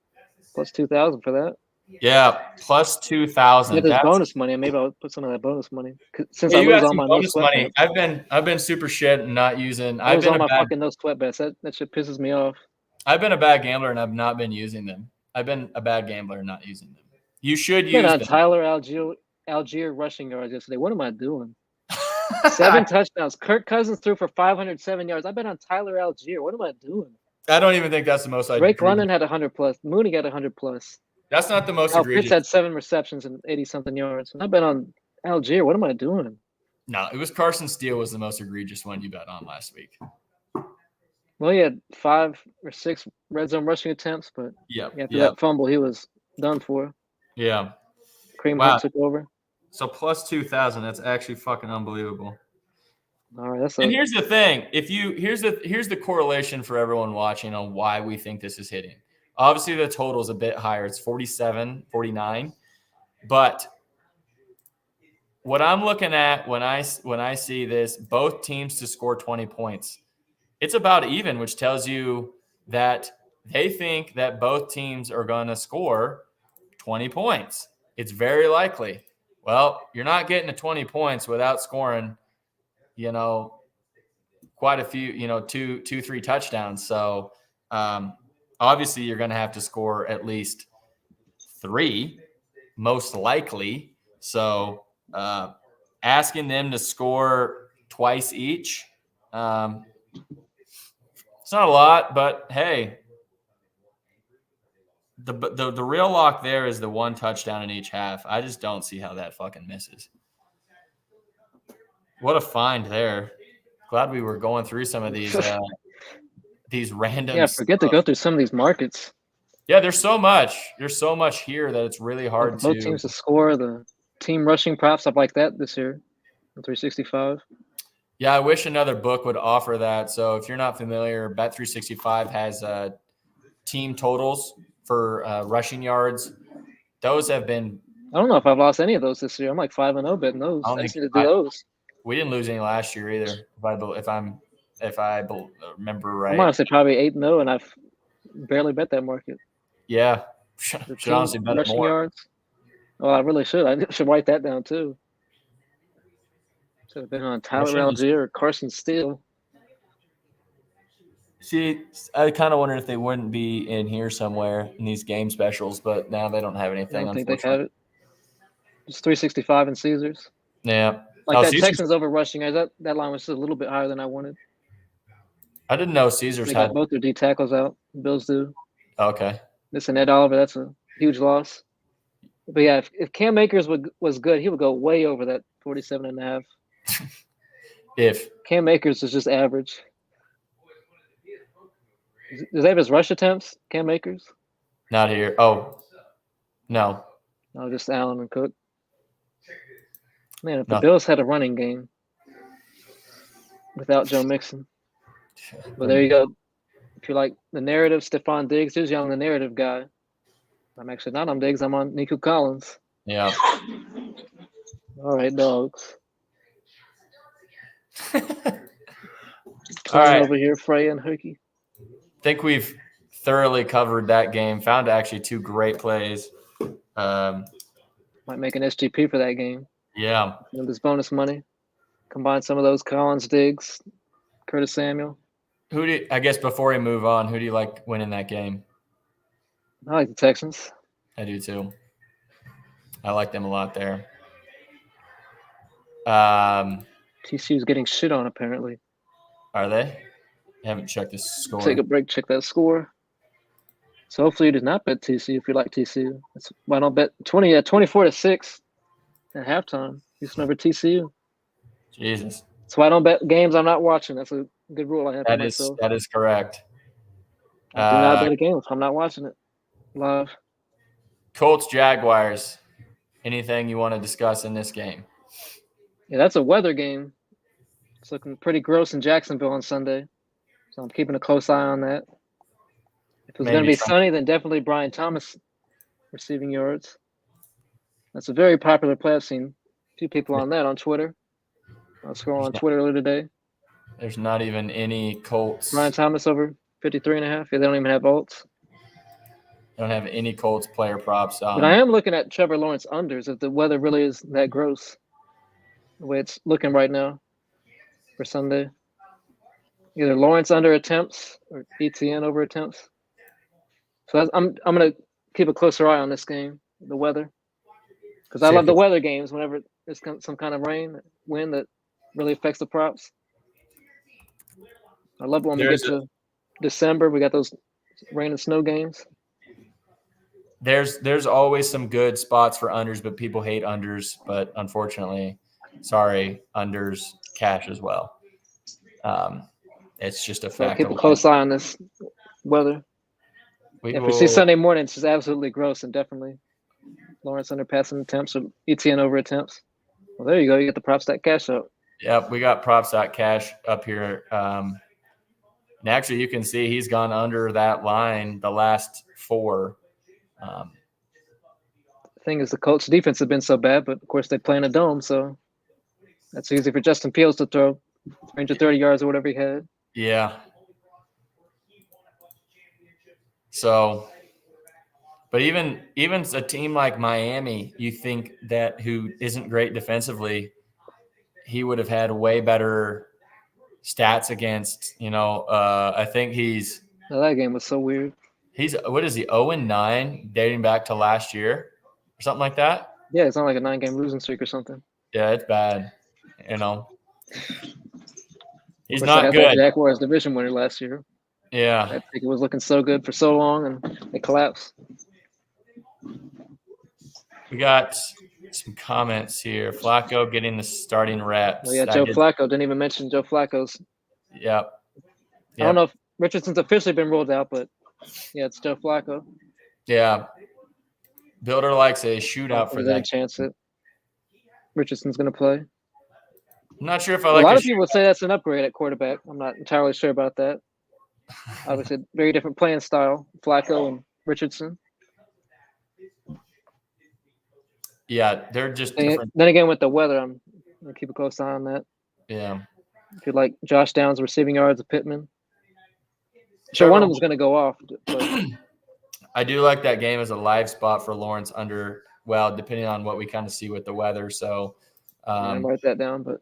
Plus 2,000 for that. Yeah, plus 2,000. Get this That's bonus money. Maybe I'll put some of that bonus money since yeah, I you lose got all some my no bonus sweat money. bets. I've been super shit and not using. I I've lose been all a my bad fucking no sweat bets. That shit pisses me off. I've been a bad gambler and I've not been using them. I've been a bad gambler and not using them. You should I've been use on them. Tyler Algier rushing yards yesterday. What am I doing? 7 touchdowns. Kirk Cousins threw for 507 yards. I've been on Tyler Algier. What am I doing? I don't even think that's the most Drake egregious. London had 100+. Mooney got 100+. That's not the most Kyle Pitts egregious. had 7 receptions and 80-something yards. I've been on Algier. What am I doing? No, it was Carson Steele was the most egregious one you bet on last week. Well, he had 5 or 6 red zone rushing attempts, but after that fumble, he was done for. Yeah. Kareem Hunt took over. So plus 2,000. That's actually fucking unbelievable. All right, and here's the thing. Here's the correlation for everyone watching on why we think this is hitting. Obviously, the total is a bit higher. It's 47, 49. But what I'm looking at when I see this, both teams to score 20 points, it's about even, which tells you that they think that both teams are going to score 20 points. It's very likely. Well, you're not getting to 20 points without scoring, quite a few, 3 touchdowns. So obviously you're going to have to score at least 3, most likely. So asking them to score twice each, it's not a lot, but hey, the real lock there is the 1 touchdown in each half. I just don't see how that fucking misses. What a find there. Glad we were going through some of these random. Yeah, forget to go through some of these markets. Yeah, there's so much. There's so much here that it's really hard both teams to score. The team rushing props up like that this year. 365. Yeah, I wish another book would offer that. So if you're not familiar, Bet365 has team totals for rushing yards. Those have been. I don't know if I've lost any of those this year. I'm like 5-0 betting those. I just need to do those. We didn't lose any last year either. If I remember right. I'm honestly probably 8-0, and I've barely bet that market. Yeah, should honestly bet rushing more. Yards. Well, I really should. I should write that down too. Should have been on Tyler Algier or Carson Steele. See, I kind of wondered if they wouldn't be in here somewhere in these game specials, but now they don't have anything. I don't think they have it. Just 365 in Caesars. Yeah. Like that Caesars. Texans over rushing. That line was just a little bit higher than I wanted. I didn't know Caesars they got both their D tackles out. Bills do. Okay. Missing Ed Oliver, that's a huge loss. But yeah, if Cam Akers was good, he would go way over that 47.5. If Cam Akers is just average. Does they have his rush attempts, Cam Akers? Not here. Oh, no. No, just Allen and Cook. Man, if the Bills had a running game without Joe Mixon. Well, there you go. If you like the narrative, Stephon Diggs, here's young the narrative guy. I'm actually not on Diggs. I'm on Nico Collins. Yeah. All right, dogs. All right. Over here, Frey and Hookie. I think we've thoroughly covered that game. Found actually 2 great plays. Might make an SGP for that game. Yeah. With this bonus money. Combine some of those Collins, Diggs, Curtis Samuel. I guess before we move on, who do you like winning that game? I like the Texans. I do too. I like them a lot there. TCU's getting shit on apparently. Are they? I haven't checked the score. Take a break, check that score. So hopefully you did not bet TCU if you like TCU. That's why I don't bet 24-6 at halftime. Houston over TCU. Jesus. That's why I don't bet games I'm not watching. That's a good rule I have for myself. That is correct. Do not bet a game if I'm not watching it live. Colts, Jaguars. Anything you want to discuss in this game? Yeah, that's a weather game. It's looking pretty gross in Jacksonville on Sunday. So I'm keeping a close eye on that. If it's going to be sunny, then definitely Brian Thomas receiving yards. That's a very popular play. I've seen a few people on that on Twitter. I was scrolling on Twitter earlier today. There's not even any Colts. Brian Thomas over 53.5. Yeah, they don't even have alts. Don't have any Colts player props on. But I am looking at Trevor Lawrence unders if the weather really is that gross. The way it's looking right now for Sunday. Either Lawrence under attempts or ETN over attempts. So I'm going to keep a closer eye on this game, the weather. Because I love the weather games whenever there's some kind of wind that really affects the props. I love it when we get to December. We got those rain and snow games. There's always some good spots for unders, but people hate unders. But unfortunately, sorry, unders cash as well. It's just a fact. Keep a close eye on this weather. If we see Sunday morning, it's just absolutely gross, and definitely Lawrence under passing attempts or ETN over attempts. Well, there you go. You get the prop.cash up. Yep, we got prop.cash up here. And actually, you can see he's gone under that line the last 4. The thing is, the Colts defense has been so bad, but of course they play in a dome, so that's easy for Justin Fields to throw 330 yards or whatever he had. Yeah. So, but even a team like Miami, you think that who isn't great defensively, he would have had way better stats against, I think that game was so weird. What is he, 0-9 dating back to last year or something like that? Yeah, it's not like a 9-game losing streak or something. Yeah, it's bad. He's not good. Jaguars division winner last year. Yeah. I think it was looking so good for so long, and it collapsed. We got some comments here. Flacco getting the starting reps. Oh, yeah, Flacco. Didn't even mention Joe Flacco's. Yep. I don't know if Richardson's officially been ruled out, but yeah, it's Joe Flacco. Yeah. Builder likes a shootout for that. Chance it. Richardson's going to play. I'm not sure if I like a lot of people say that's an upgrade at quarterback. I'm not entirely sure about that. Obviously, very different playing style, Flacco and Richardson. Yeah, they're just different. Then again, with the weather, I'm going to keep a close eye on that. Yeah. If you like Josh Downs' receiving yards of Pittman. Sure, one of them's going to go off. But I do like that game as a live spot for Lawrence under, well, depending on what we kind of see with the weather. So write that down. But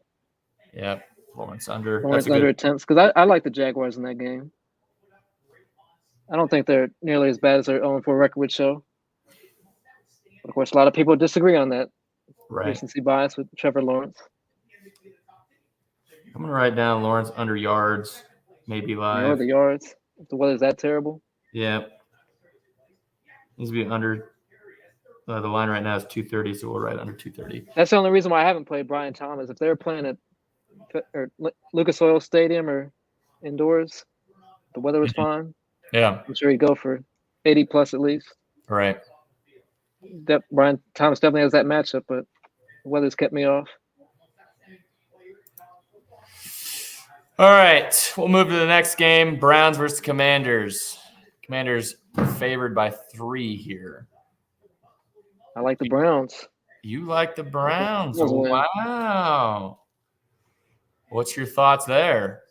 yeah, Lawrence under. Lawrence under attempts. Because I like the Jaguars in that game. I don't think they're nearly as bad as their 0-4 record would show. Of course, a lot of people disagree on that. Right. Recency bias with Trevor Lawrence. I'm going to write down Lawrence under yards, maybe live. The yards. If the weather's that terrible. Yeah. Needs to be under. The line right now is 230, so we'll write under 230. That's the only reason why I haven't played Brian Thomas. If they were playing at Lucas Oil Stadium or indoors, the weather was fine. Yeah. I'm sure he'd go for 80 plus at least. Right. Brian Thomas definitely has that matchup, but the weather's kept me off. All right. We'll move to the next game. Browns versus Commanders. Commanders favored by 3 here. I like the Browns. You like the Browns. Wow. What's your thoughts there?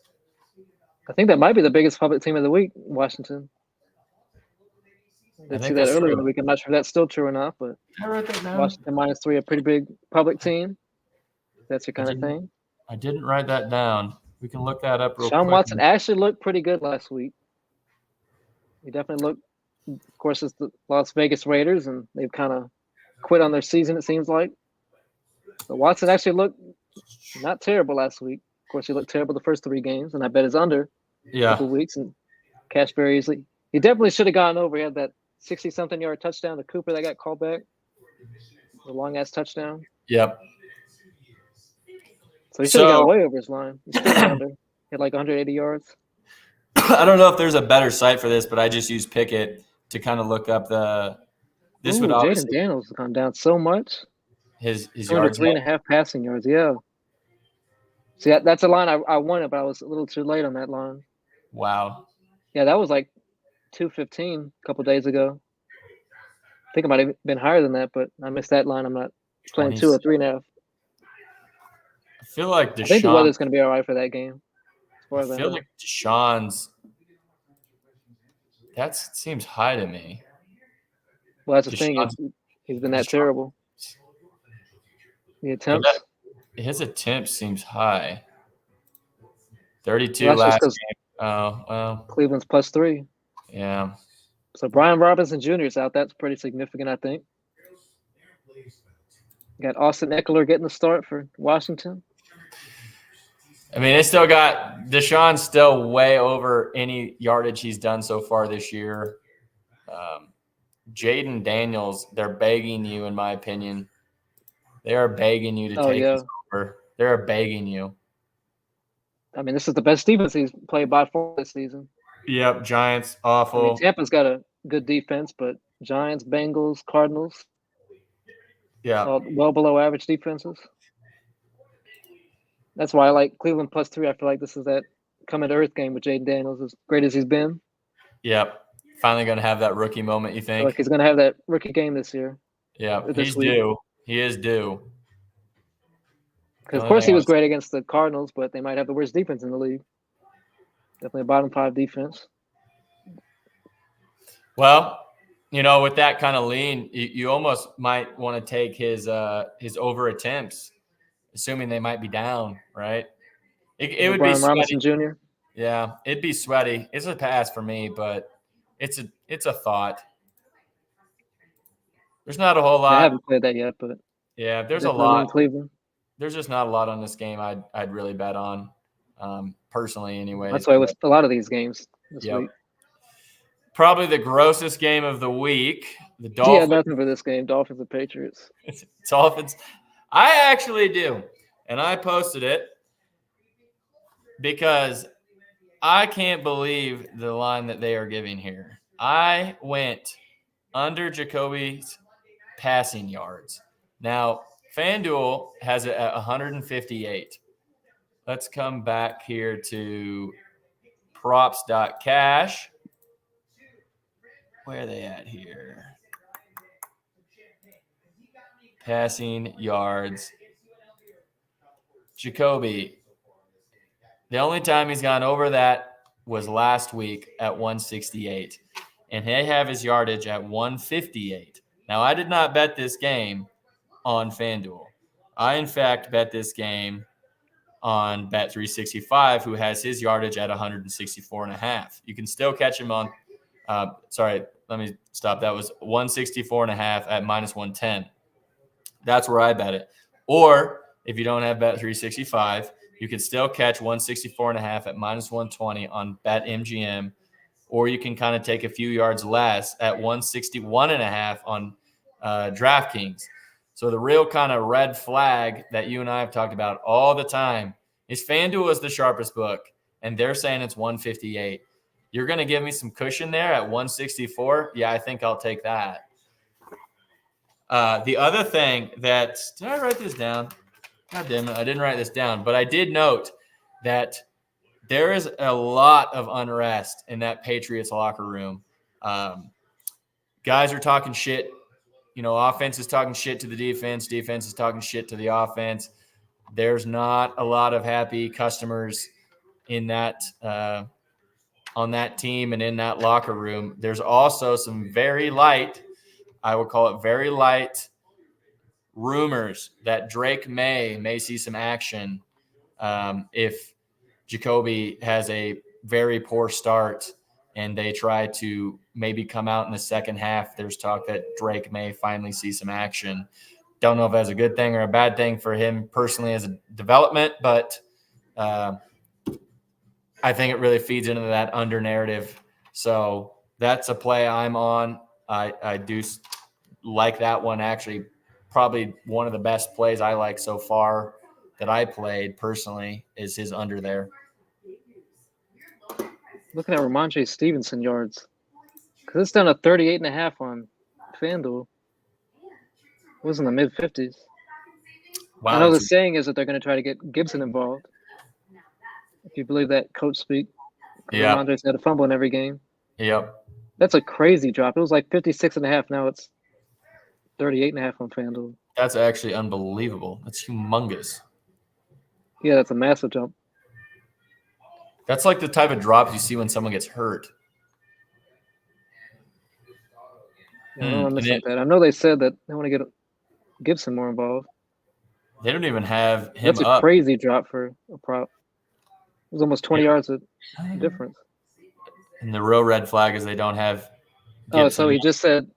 I think that might be the biggest public team of the week, Washington. I did see that earlier in the week. I'm not sure if that's still true or not, but I wrote that down. Washington -3, a pretty big public team. That's your kind of thing. I didn't write that down. We can look that up real quick. Sean Watson actually looked pretty good last week. He definitely looked, of course, it's the Las Vegas Raiders, and they've kind of quit on their season, it seems like. But Watson actually looked not terrible last week. Of course, he looked terrible the first 3 games, and I bet it's under a couple weeks and cash very easily. He definitely should have gotten over. He had that 60-something yard touchdown to Cooper that got called back. The long-ass touchdown. Yep. So he should have got way over his line. He had like 180 yards. I don't know if there's a better site for this, but I just used Pickett to kind of look up this would obviously. Jaden Daniels has gone down so much. His yards. 3.5 passing yards, yeah. See, that's a line I wanted, but I was a little too late on that line. Wow. Yeah, that was like 215 a couple days ago. I think it might have been higher than that, but I missed that line. I'm not playing 2 or 3.5. I feel like I think the weather's going to be all right for that game. far I as I feel know. like Deshaun's – that seems high to me. Well, that's the thing. He's been that terrible. The attempts. His attempt seems high. 32 well, last game. Oh, well. Cleveland's +3. Yeah. So Brian Robinson Jr. is out. That's pretty significant, I think. Got Austin Eckler getting the start for Washington. I mean, they still got – Deshaun's still way over any yardage he's done so far this year. Jaden Daniels, they're begging you, in my opinion. They are begging you to take this over. They're begging you. I mean, this is the best defense he's played by far this season. Yep, Giants, awful. I mean, Tampa's got a good defense, but Giants, Bengals, Cardinals, well below average defenses. That's why I like Cleveland +3. I feel like this is that coming to earth game with Jaden Daniels, as great as he's been. Yep. Finally going to have that rookie moment, you think? Like he's going to have that rookie game this year. Yeah, he's due. He is due. Because, of course, he was great against the Cardinals, but they might have the worst defense in the league. Definitely a bottom 5 defense. Well, with that kind of lean, you almost might want to take his over attempts, assuming they might be down, right? It would Brian be Robinson Jr. Yeah, it'd be sweaty. It's a pass for me, but it's a thought. There's not a whole lot. I haven't played that yet, but yeah, there's a lot. Cleveland. There's just not a lot on this game I'd really bet on, personally anyway. That's why with a lot of these games this week. Probably the grossest game of the week. The Dolphins. Yeah, nothing for this game. Dolphins and Patriots. Dolphins. I actually do. And I posted it because I can't believe the line that they are giving here. I went under Jacoby's passing yards. Now, FanDuel has it at 158. Let's come back here to props.cash. Where are they at here? Passing yards. Jacoby. The only time he's gone over that was last week at 168. And they have his yardage at 158. Now, I did not bet this game on FanDuel. I, in fact, bet this game on Bet365, who has his yardage at 164.5. You can still catch him on sorry, let me stop. That was 164.5 at -110. That's where I bet it. Or if you don't have Bet365, you can still catch 164.5 at -120 on BetMGM, or you can kind of take a few yards less at 161.5 on DraftKings. So the real kind of red flag that you and I have talked about all the time is FanDuel is the sharpest book, and they're saying it's 158. You're going to give me some cushion there at 164? Yeah, I think I'll take that. The other thing that – did I write this down? God damn it, I didn't write this down. But I did note that there is a lot of unrest in that Patriots locker room. Guys are talking shit. Offense is talking shit to the defense. Defense is talking shit to the offense. There's not a lot of happy customers in that on that team and in that locker room. There's also some very light, I would call it very light, rumors that Drake may see some action if Jacoby has a very poor start and they try to maybe come out in the second half. There's talk that Drake may finally see some action. Don't know if that's a good thing or a bad thing for him personally as a development, but I think it really feeds into that under narrative. So that's a play I'm on. I do like that one. Actually, probably one of the best plays I like so far that I played personally is his under there. Looking at Ramondre Stevenson yards, because it's down to 38.5 on FanDuel. It was in the mid-50s. Wow, I know the saying is that they're going to try to get Gibson involved. If you believe that coach speak. Yeah. Ramondre's had a fumble in every game. Yep. That's a crazy drop. It was like 56.5. Now it's 38.5 on FanDuel. That's actually unbelievable. That's humongous. Yeah, that's a massive jump. That's like the type of drops you see when someone gets hurt. Yeah, I don't understand that. I know they said that they want to get Gibson more involved. They don't even have him That's a up. crazy drop for a prop. It was almost 20 yards of difference. And the real red flag is they don't have Gibson. Oh, so he just said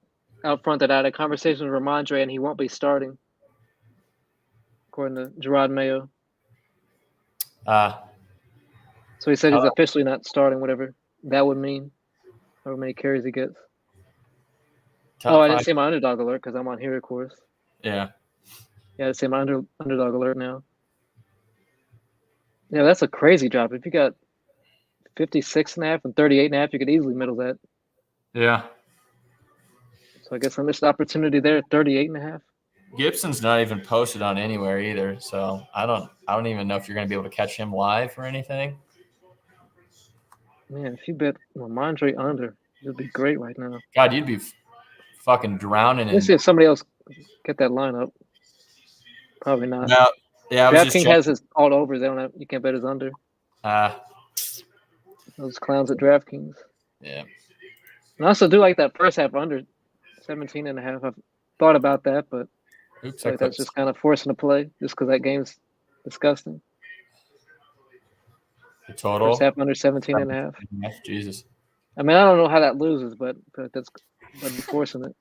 out front that I had a conversation with Ramondre and he won't be starting, according to Gerard Mayo. So he said he's officially not starting, whatever that would mean, however many carries he gets. I didn't see my underdog alert because I'm on here, of course. Yeah. Yeah, I see my underdog alert now. Yeah, that's a crazy drop. If you got 56.5 and 38.5, you could easily middle that. Yeah. So I guess I missed the opportunity there, 38.5. Gibson's not even posted on anywhere either, so I don't even know if you're going to be able to catch him live or anything. Man, if you bet Ramondre under, it'd be great right now. God, you'd be fucking drowning in. Let's see if somebody else get that lineup. Probably not. No, yeah, DraftKings has his all overs. They don't have. You can't bet his under. Those clowns at DraftKings. Yeah. And I also do like that first half under 17.5. I've thought about that, but that's just kind of forcing a play just because that game's disgusting. The total? First half under 17.5. Jesus. I mean, I don't know how that loses, but that's forcing it.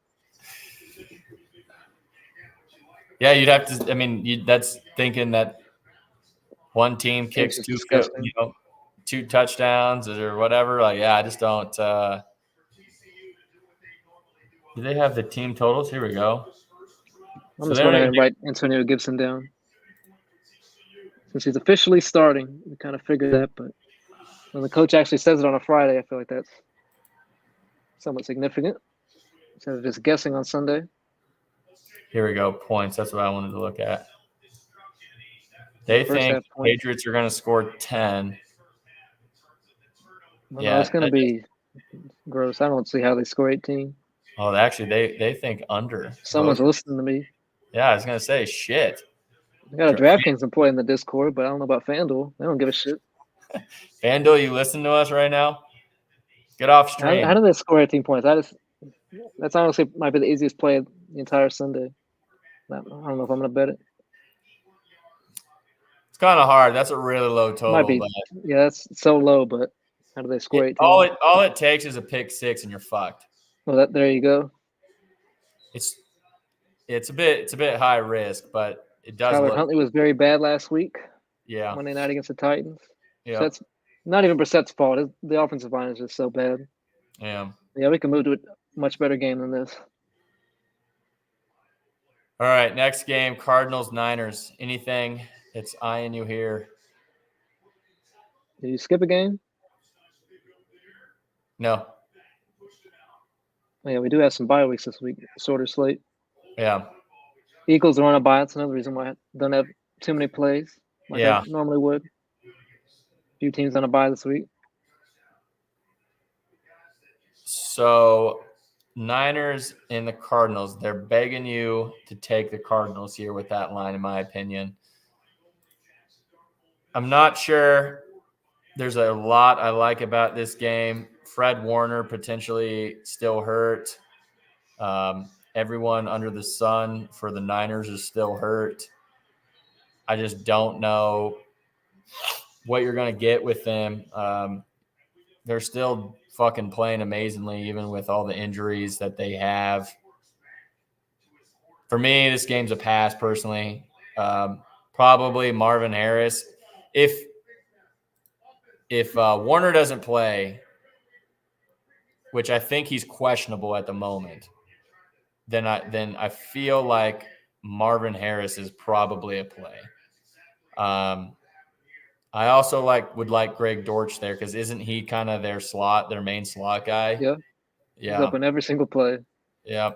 Yeah, you'd have to. I mean, that's thinking that one team kicks two touchdowns or whatever. Like, yeah, I just don't. Do they have the team totals? Here we go. I'm just going to write Antonio Gibson down. Since he's officially starting, we kind of figured that, but when the coach actually says it on a Friday, I feel like that's somewhat significant instead of just guessing on Sunday. Here we go. Points. That's what I wanted to look at. They think Patriots are going to score 10. Well, yeah, it's going to be gross. I don't see how they score 18. Oh, actually, they think under. Someone's listening to me. Yeah, I was going to say, shit. I got a DraftKings employee in the Discord, but I don't know about FanDuel. They don't give a shit. FanDuel, you listen to us right now? Get off stream. How do they score 18 points? That's honestly might be the easiest play of the entire Sunday. I don't know if I'm going to bet it. It's kind of hard. That's a really low total. Might be. Yeah, that's so low, but how do they score 18? All it takes is a pick six and you're fucked. Well, there you go. It's a bit high risk, but it does. Tyler Huntley was very bad last week. Yeah. Monday night against the Titans. Yeah. So that's not even Brissett's fault. The offensive line is just so bad. Yeah. Yeah, we can move to a much better game than this. All right, next game, Cardinals-Niners. Anything that's eyeing you here? Did you skip a game? No. Oh, yeah, we do have some bye weeks this week. Shorter slate. Yeah. Eagles are on a bye. That's another reason why I don't have too many plays like I normally would. A few teams on a bye this week. So, Niners and the Cardinals, they're begging you to take the Cardinals here with that line, in my opinion. I'm not sure. There's a lot I like about this game. Fred Warner potentially still hurt. Everyone under the sun for the Niners is still hurt. I just don't know what you're going to get with them. They're still fucking playing amazingly, even with all the injuries that they have. For me, this game's a pass, personally. Probably Marvin Harris. If Warner doesn't play, which I think he's questionable at the moment, then I feel like Marvin Harris is probably a play. I also would like Greg Dortch there because isn't he kind of their main slot guy? Yeah. He's up in every single play. Yeah.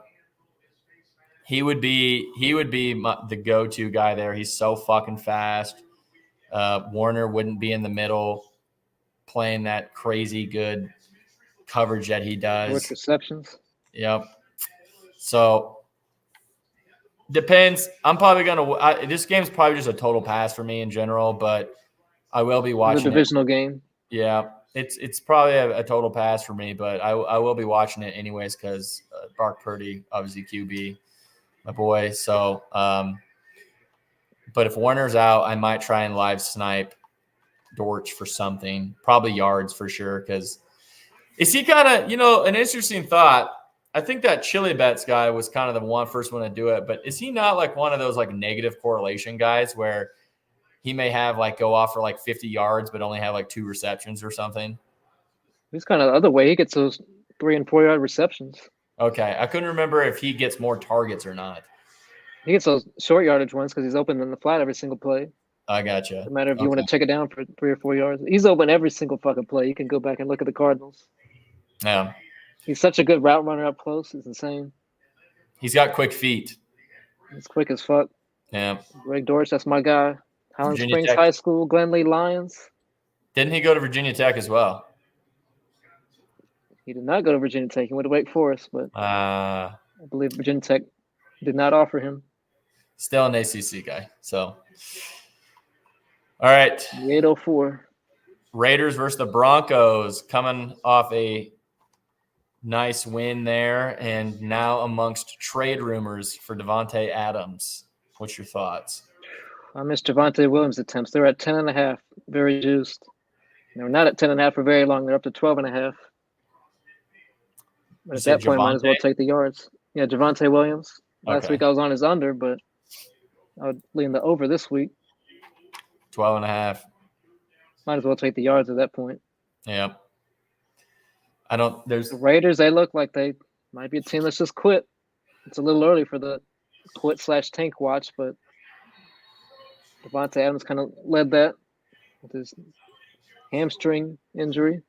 He would be the go-to guy there. He's so fucking fast. Warner wouldn't be in the middle playing that crazy good coverage that he does. With receptions. Yep. So depends. I'm probably this game's probably just a total pass for me in general, but I will be watching the divisional game. Yeah, it's probably a total pass for me, but I will be watching it anyways because Brock Purdy, obviously QB, my boy. So, but if Warner's out, I might try and live snipe Dortch for something, probably yards for sure. Because is he kind of, an interesting thought? I think that Chili Bets guy was kind of the first one to do it, but is he not like one of those like negative correlation guys where he may have like go off for like 50 yards, but only have like 2 receptions or something? He's kind of the other way. He gets those 3 and 4 yard receptions. Okay. I couldn't remember if he gets more targets or not. He gets those short yardage ones because he's open in the flat every single play. I gotcha. No matter if you want to check it down for 3 or 4 yards. He's open every single fucking play. You can go back and look at the Cardinals. Yeah. He's such a good route runner up close. It's insane. He's got quick feet. He's quick as fuck. Yeah. Greg Dortch, that's my guy. Highland Virginia Springs Tech. High School, Glenlee Lions. Didn't he go to Virginia Tech as well? He did not go to Virginia Tech. He went to Wake Forest, but I Uh, believe Virginia Tech did not offer him. Still an ACC guy. So, all right. The 804. Raiders versus the Broncos, coming off a nice win there, and now amongst trade rumors for Devontae Adams. What's your thoughts? I missed Javonte Williams' attempts. They're at 10.5, very juiced. They were not at 10.5 for very long. They're up to 12.5. But at that point, might as well take the yards. Yeah, Javonte Williams. Last week I was on his under, but I would lean the over this week. 12.5. Might as well take the yards at that point. Yeah. The Raiders, they look like they might be a team that's just quit. It's a little early for the quit/tank watch, but Devontae Adams kind of led that with his hamstring injury.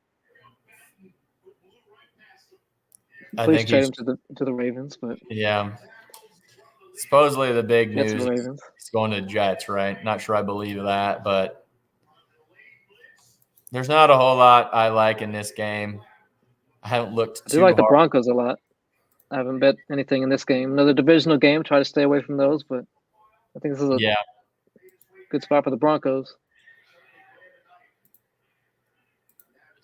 Please trade him to the Ravens, but yeah. Supposedly the big news is going to Jets, right? Not sure I believe that, but there's not a whole lot I like in this game. I haven't looked too I do like hard. the Broncos a lot. I haven't bet anything in this game. Another divisional game. Try to stay away from those, but I think this is a good spot for the Broncos.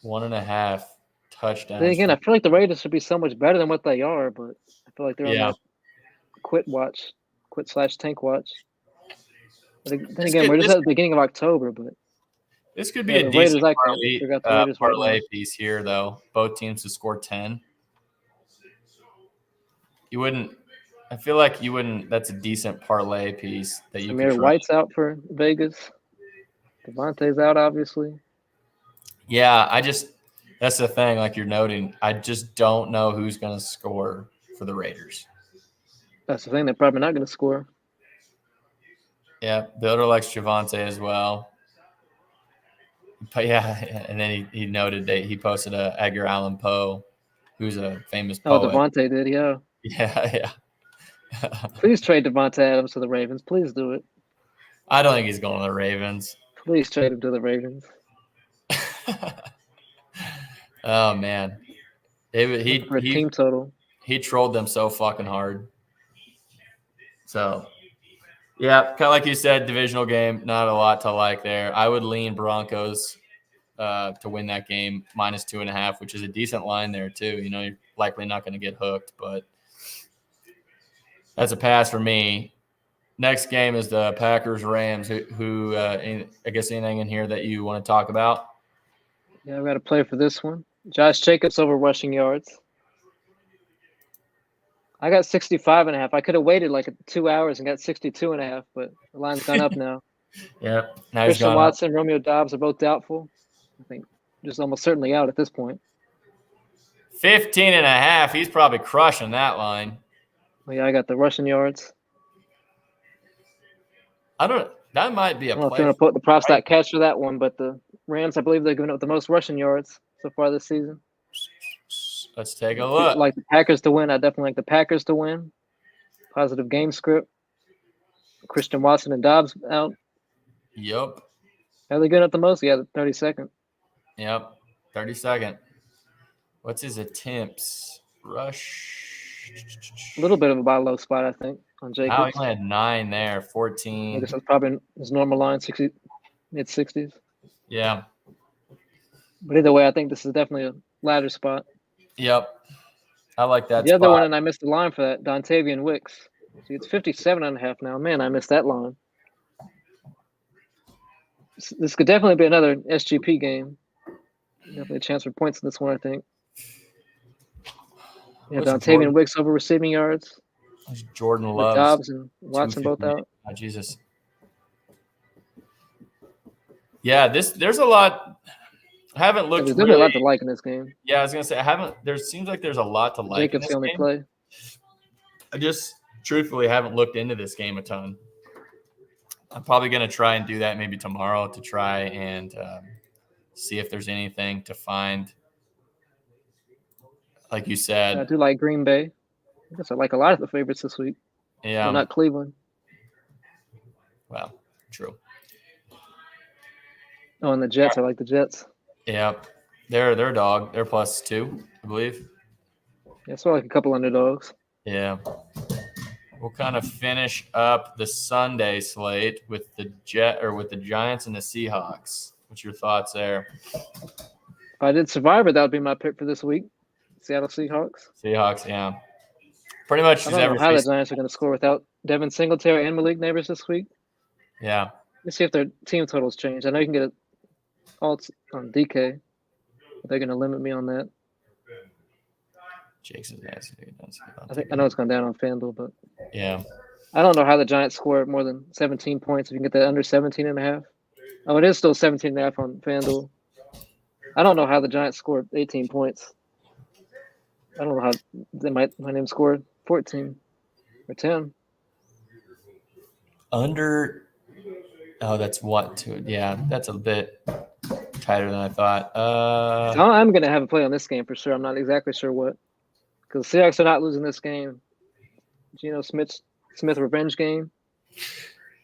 1.5 touchdowns. Then again, I feel like the Raiders should be so much better than what they are, but I feel like they're on that quit/tank watch. But then again, we're just at the beginning of October, but this could be a decent parlay right piece here, though. Both teams to score 10. You wouldn't. I feel like you wouldn't. That's a decent parlay piece that you. Amir White's out for Vegas. Devontae's out, obviously. Yeah, that's the thing. Like you're noting, I just don't know who's going to score for the Raiders. That's the thing. They're probably not going to score. Yeah, Builder likes Javonte as well. But yeah, and then he noted that he posted a Edgar Allan Poe, who's a famous poet. Oh, Devontae did, yeah. Yeah. Please trade Devontae Adams to the Ravens. Please do it. I don't think he's going to the Ravens. Please trade him to the Ravens. Oh man, team total. He trolled them so fucking hard. So, yeah, kind of like you said, divisional game, not a lot to like there. I would lean Broncos to win that game -2.5, which is a decent line there too. You're likely not going to get hooked, but that's a pass for me. Next game is the Packers-Rams. Who I guess anything in here that you want to talk about? Yeah, I've got to play for this one. Josh Jacobs over rushing yards. I got 65.5. I could have waited like 2 hours and got 62.5, but the line's gone up now. Yeah. Now Christian Watson, Romeo Doubs are both doubtful. I think just almost certainly out at this point. 15.5. He's probably crushing that line. Well, yeah, I got the rushing yards. That might be a play. I don't know if you're going to put the props that catch for that one, but the Rams, I believe they're giving up the most rushing yards so far this season. Let's take a look. I like the Packers to win. I definitely like the Packers to win. Positive game script. Christian Watson and Dobbs out. Yep. Are they giving up the most? Yeah, the 32nd. Yep, 32nd. What's his attempts? Rush. A little bit of a buy low spot, I think, on Jacobs. Oh, he only had 9 there, 14. I guess that's probably his normal line, mid-60s. Yeah. But either way, I think this is definitely a ladder spot. Yep. I like that The other spot. one, and I missed the line for that, Dontavian Wicks. See, it's 57.5 now. Man, I missed that line. This could definitely be another SGP game. Definitely a chance for points in this one, I think. Yeah, Dontavian Wicks over receiving yards. Jordan With Love's Dobbs and Watson both out. Oh, Jesus. Yeah, there's a lot. I haven't looked. There's definitely a lot to like in this game. Yeah, I was gonna say I haven't. There seems like there's a lot to like. Jacobs in this only game. play. I just truthfully haven't looked into this game a ton. I'm probably gonna try and do that maybe tomorrow to try and see if there's anything to find. Like you said, I do like Green Bay. I guess I like a lot of the favorites this week. Yeah, well, not Cleveland. Well, true. Oh, and the Jets. I like the Jets. Yeah, they're a dog. They're +2, I believe. Yeah, so like a couple underdogs. Yeah. We'll kind of finish up the Sunday slate with the Giants and the Seahawks. What's your thoughts there? If I did Survivor, that would be my pick for this week. Seattle Seahawks. Seahawks, yeah. Pretty much. I don't know how the Giants are going to score without Devin Singletary and Malik Neighbors this week. Yeah. Let's see if their team totals change. I know you can get it all on DK, but they're going to limit me on that. Jake's I know it's gone down on FanDuel, but yeah, I don't know how the Giants score more than 17 points. If you can get that under 17.5. Oh, it is still 17.5 on FanDuel. I don't know how the Giants scored 18 points. I don't know how they might have scored 14 or 10. Under. Oh, that's what? Yeah, that's a bit tighter than I thought. I'm going to have a play on this game for sure. I'm not exactly sure what. Because the Seahawks are not losing this game. Geno Smith revenge game.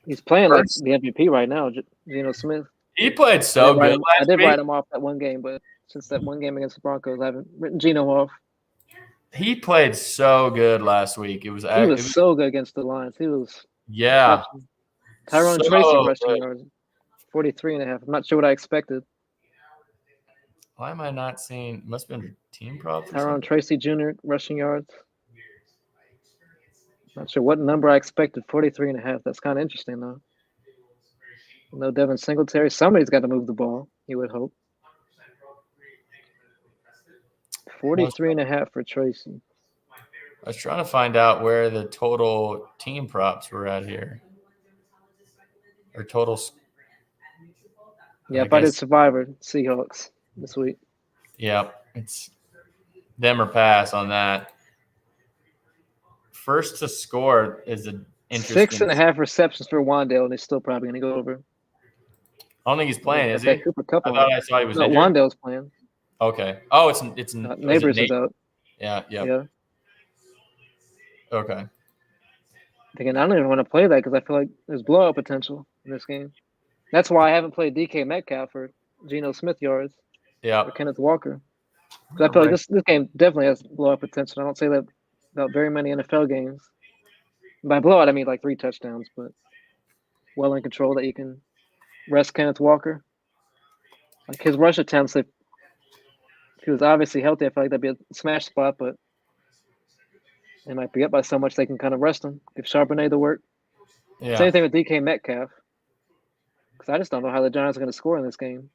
He's playing like the MVP right now, Geno Smith. He played so good. I did write him off that one game, but since that one game against the Broncos, I haven't written Geno off. He played so good last week. He was so good against the Lions. He was Tyrone so Tracy rushing yards, 43.5. I'm not sure what I expected. Why am I not seeing? Must have been team props. Tyrone Tracy Jr. rushing yards. Not sure what number I expected. 43.5. That's kind of interesting though. No Devin Singletary. Somebody's got to move the ball. You would hope. 43.5 for Tracy. I was trying to find out where the total team props were at here. Or totals. Yeah, if I did Survivor, Seahawks this week. Yeah, it's them or pass on that. First to score is an interesting. 6.5 receptions for Wan'Dale, and he's still probably going to go over. I don't think he's playing, is he? Cooper Kupp I thought I saw he was injured. Wan'Dale's playing. Okay. Oh, it's Neighbors is out. Yeah. Okay. Thinking I don't even want to play that because I feel like there's blowout potential in this game. That's why I haven't played DK Metcalf or Geno Smith yards. Yeah. Or Kenneth Walker. Because I feel like this game definitely has blowout potential. I don't say that about very many NFL games. By blowout, I mean like 3 touchdowns, but well in control that you can rest Kenneth Walker. Like his rush attempts, if he was obviously healthy, I feel like that'd be a smash spot, but they might be up by so much they can kind of rest him, give Charbonnet the work. Yeah. Same thing with DK Metcalf. Because I just don't know how the Giants are going to score in this game.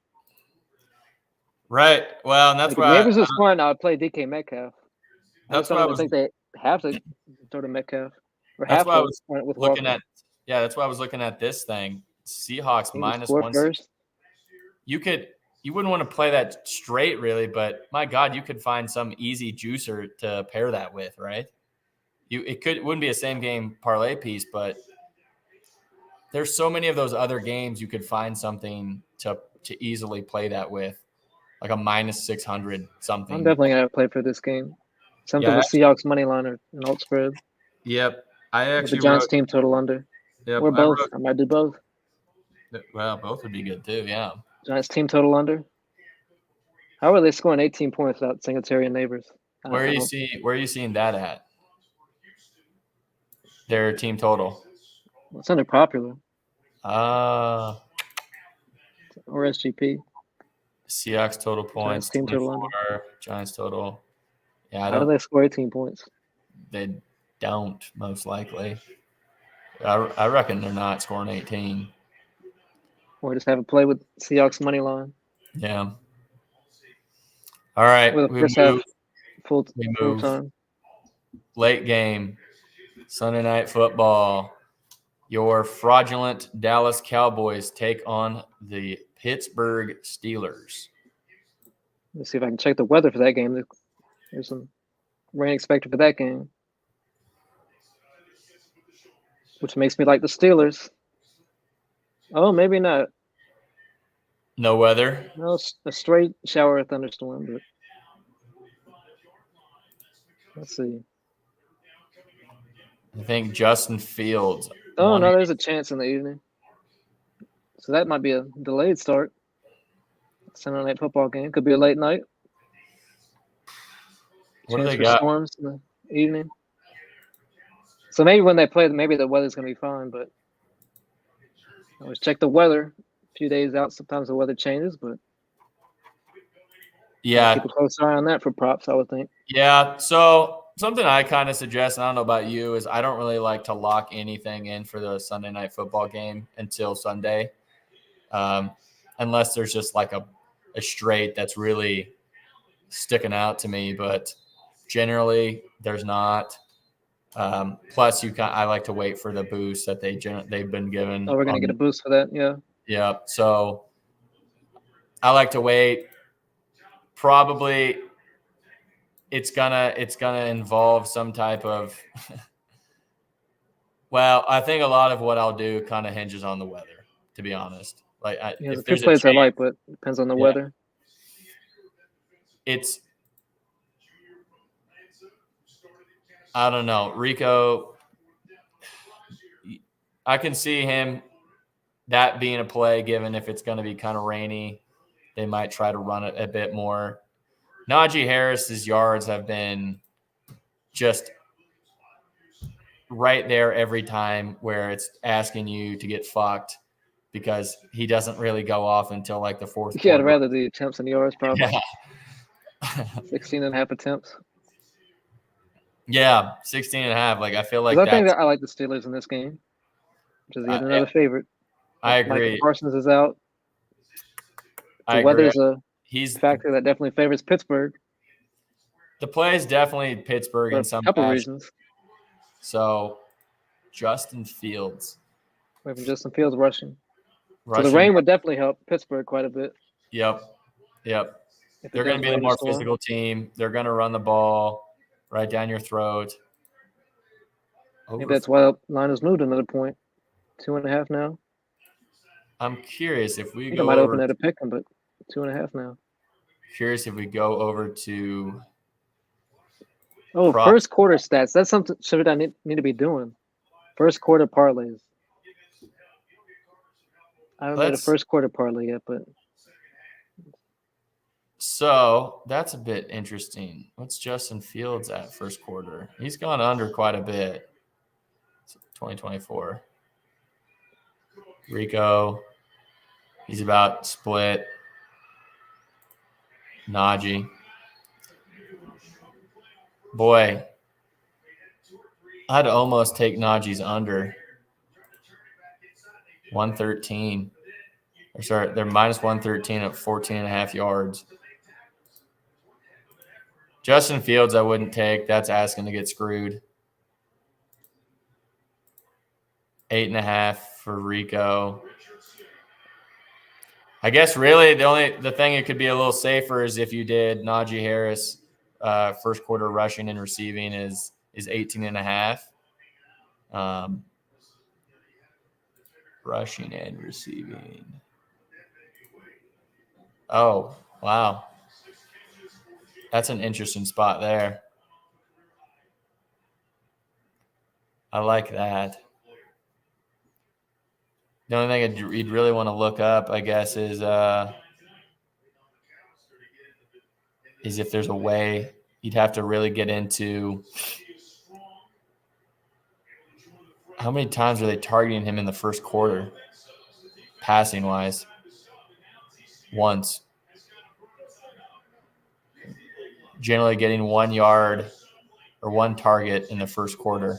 Right. Well, and that's why. If Neighbors was fun, I would play DK Metcalf. That's why I think they have to throw to Metcalf. Or that's why I was with looking Walker. at. Yeah, that's why I was looking at this thing. Seahawks -1. First. You wouldn't want to play that straight, really, but my God, you could find some easy juicer to pair that with, right? It wouldn't be a same game parlay piece, but there's so many of those other games you could find something to easily play that with, like a -600 something. I'm definitely gonna play for this game. Something with Seahawks money line or an alt spread. Yep, I actually with the Giants team total under. Yep, or both. I might do both. Well, both would be good too. Yeah. Giants team total under. How are they scoring 18 points without Singletary and Neighbors? Where are you seeing that at? Their team total. Well, it's under popular. Or SGP. Seahawks total points, Giants team total 24. Giants total. Yeah, How do they score 18 points? They don't, most likely. I reckon they're not scoring 18. Or just have a play with Seahawks money line. Yeah. All right. With a first half full time. Late game. Sunday Night Football. Your fraudulent Dallas Cowboys take on the Pittsburgh Steelers. Let's see if I can check the weather for that game. There's some rain expected for that game, which makes me like the Steelers. Oh, maybe not. No weather? No, a straight shower or thunderstorm, but let's see. I think Justin Fields. Oh, no, there's a chance in the evening. So that might be a delayed start. Sunday Night Football game. Could be a late night. What do they for got? Storms in the evening. So maybe when they play, maybe the weather's going to be fine, but always check the weather. A few days out, sometimes the weather changes, but yeah, keep a close eye on that for props, I would think. Yeah, so something I kind of suggest, and I don't know about you, is I don't really like to lock anything in for the Sunday Night Football game until Sunday, unless there's just like a straight that's really sticking out to me, but generally there's not. Plus, I like to wait for the boost that they've been given. Oh, we're going to get a boost for that, yeah. Yeah, so I like to wait. Probably it's gonna involve some type of well, I think a lot of what I'll do kind of hinges on the weather, to be honest. Like the two plays I like, but it depends on the weather. I don't know. Rico, I can see him that being a play, given if it's going to be kind of rainy, they might try to run it a bit more. Najee Harris's yards have been just right there every time where it's asking you to get fucked because he doesn't really go off until like the fourth quarter. Yeah, I'd rather the attempts and yards probably. Yeah. 16 and a half attempts. Yeah, 16 and a half. Like, I feel like I think that I like the Steelers in this game, which is yet another favorite. I agree. Micah Parsons is out. The weather's a factor that definitely favors Pittsburgh. The play is definitely Pittsburgh in some couple reasons. So, Justin Fields. We have Justin Fields rushing. So the rain would definitely help Pittsburgh quite a bit. Yep. They're going to be the more physical team. They're going to run the ball right down your throat. Maybe that's why the line has moved another point. 2.5 now. I'm curious if we go. I might open at a pick 'em, but 2.5 now. Curious if we go over to. First quarter stats. That's something I need to be doing. First quarter parlays. I haven't made a first quarter parlay yet, but. So that's a bit interesting. What's Justin Fields at first quarter? He's gone under quite a bit. 2024. Rico. He's about split. Najee. Boy, I'd almost take Najee's under 113. They're minus 113 at 14.5 yards. Justin Fields, I wouldn't take. That's asking to get screwed. 8.5 for Rico. I guess really the thing it could be a little safer is if you did Najee Harris first quarter rushing and receiving is 18.5. Rushing and receiving. Oh, wow. That's an interesting spot there. I like that. The only thing you'd really want to look up, I guess, is if there's a way you'd have to really get into how many times are they targeting him in the first quarter, passing wise? Once. generally getting 1 yard or 1 target in the first quarter.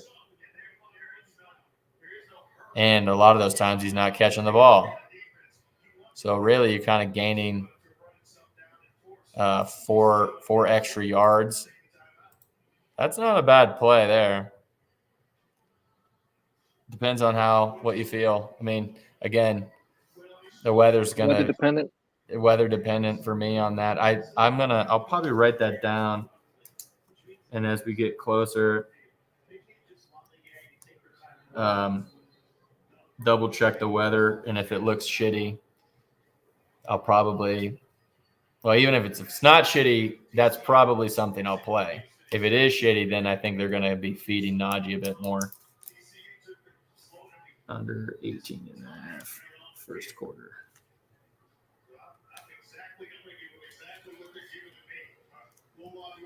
And a lot of those times he's not catching the ball. So really you're kind of gaining four extra yards. That's not a bad play there. Depends on what you feel. I mean, again, the weather dependent for me on that. I'll probably write that down. And as we get closer, double check the weather. And if it looks shitty, I'll probably, even if it's not shitty, that's probably something I'll play. If it is shitty, then I think they're going to be feeding Najee a bit more. Under 18.5 first quarter.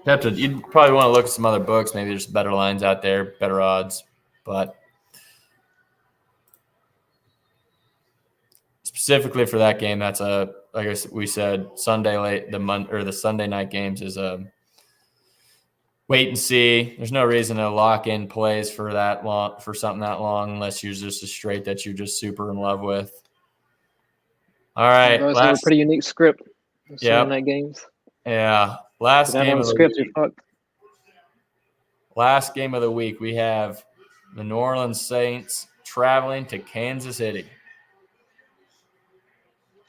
You'd probably want to look at some other books. Maybe there's better lines out there, better odds. But specifically for that game, that's like we said, the Sunday night games is a wait and see. There's no reason to lock in plays for something that long unless you're just a straight that you're just super in love with. All right. Those are a pretty unique script. Sunday night games. Yeah. Last game of the week, we have the New Orleans Saints traveling to Kansas City.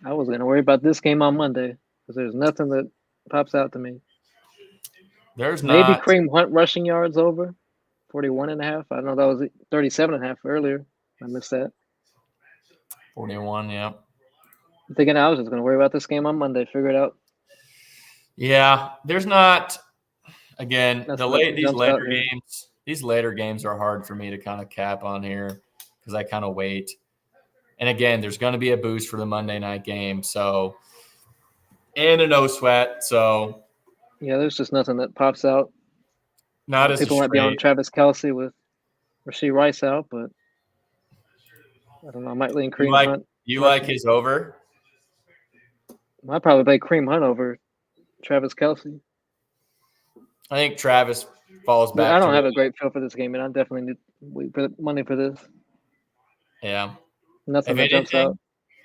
I was going to worry about this game on Monday because there's nothing that pops out to me. There's maybe Kareem Hunt rushing yards over 41.5. I know that was 37.5 earlier. I missed that. 41, yeah. I'm thinking I was just going to worry about this game on Monday. Figure it out. Yeah, there's not. Again, these later games are hard for me to kind of cap on here because I kind of wait. And again, there's going to be a boost for the Monday night game, so and a no sweat. So yeah, there's just nothing that pops out. Not as people might be on Travis Kelce with Rashee Rice out, but I don't know. I might lean Kareem Hunt. You like his over? I'd probably play Kareem Hunt over Travis Kelce. I think Travis falls back. I don't have a great feel for this game, and I definitely need money for this. Yeah. Nothing that jumps out.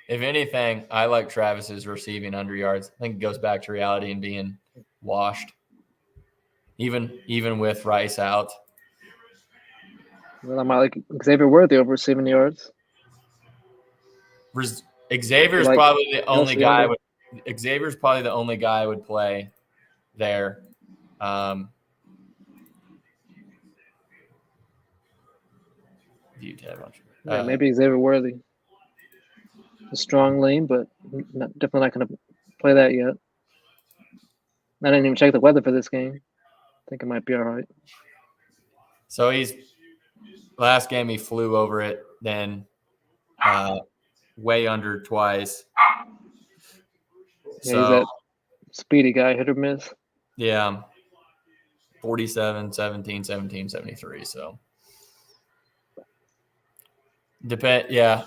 If anything, I like Travis's receiving under yards. I think it goes back to reality and being washed. Even with Rice out. Well, I might like Xavier Worthy over receiving yards. Xavier's probably the only guy. Xavier's probably the only guy I would play there. Maybe Xavier Worthy. A strong lean, but definitely not going to play that yet. I didn't even check the weather for this game. I think it might be all right. So last game he flew over it, then way under twice. Yeah, so, he's that speedy guy, hit or miss. Yeah. 47, 17, 17, 73. So yeah.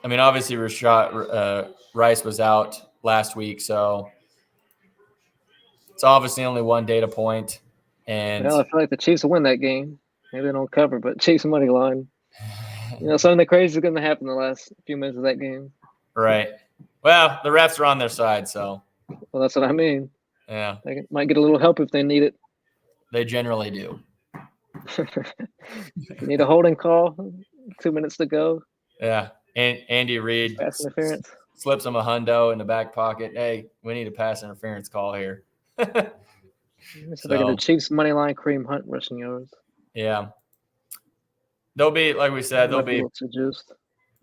Obviously Rice was out last week, so it's obviously only one data point. And I feel like the Chiefs will win that game. Maybe they don't cover, but Chiefs money line. Something crazy is going to happen in the last few minutes of that game. Right. Well, the refs are on their side, so. Well, that's what I mean. Yeah. They might get a little help if they need it. They generally do. You need a holding call. 2 minutes to go. Yeah. And Andy Reid pass interference. Slips him a hundo in the back pocket. Hey, we need a pass interference call here. So they're going to Chiefs money line Kareem Hunt rushing yards. Yeah. They'll be, like we said,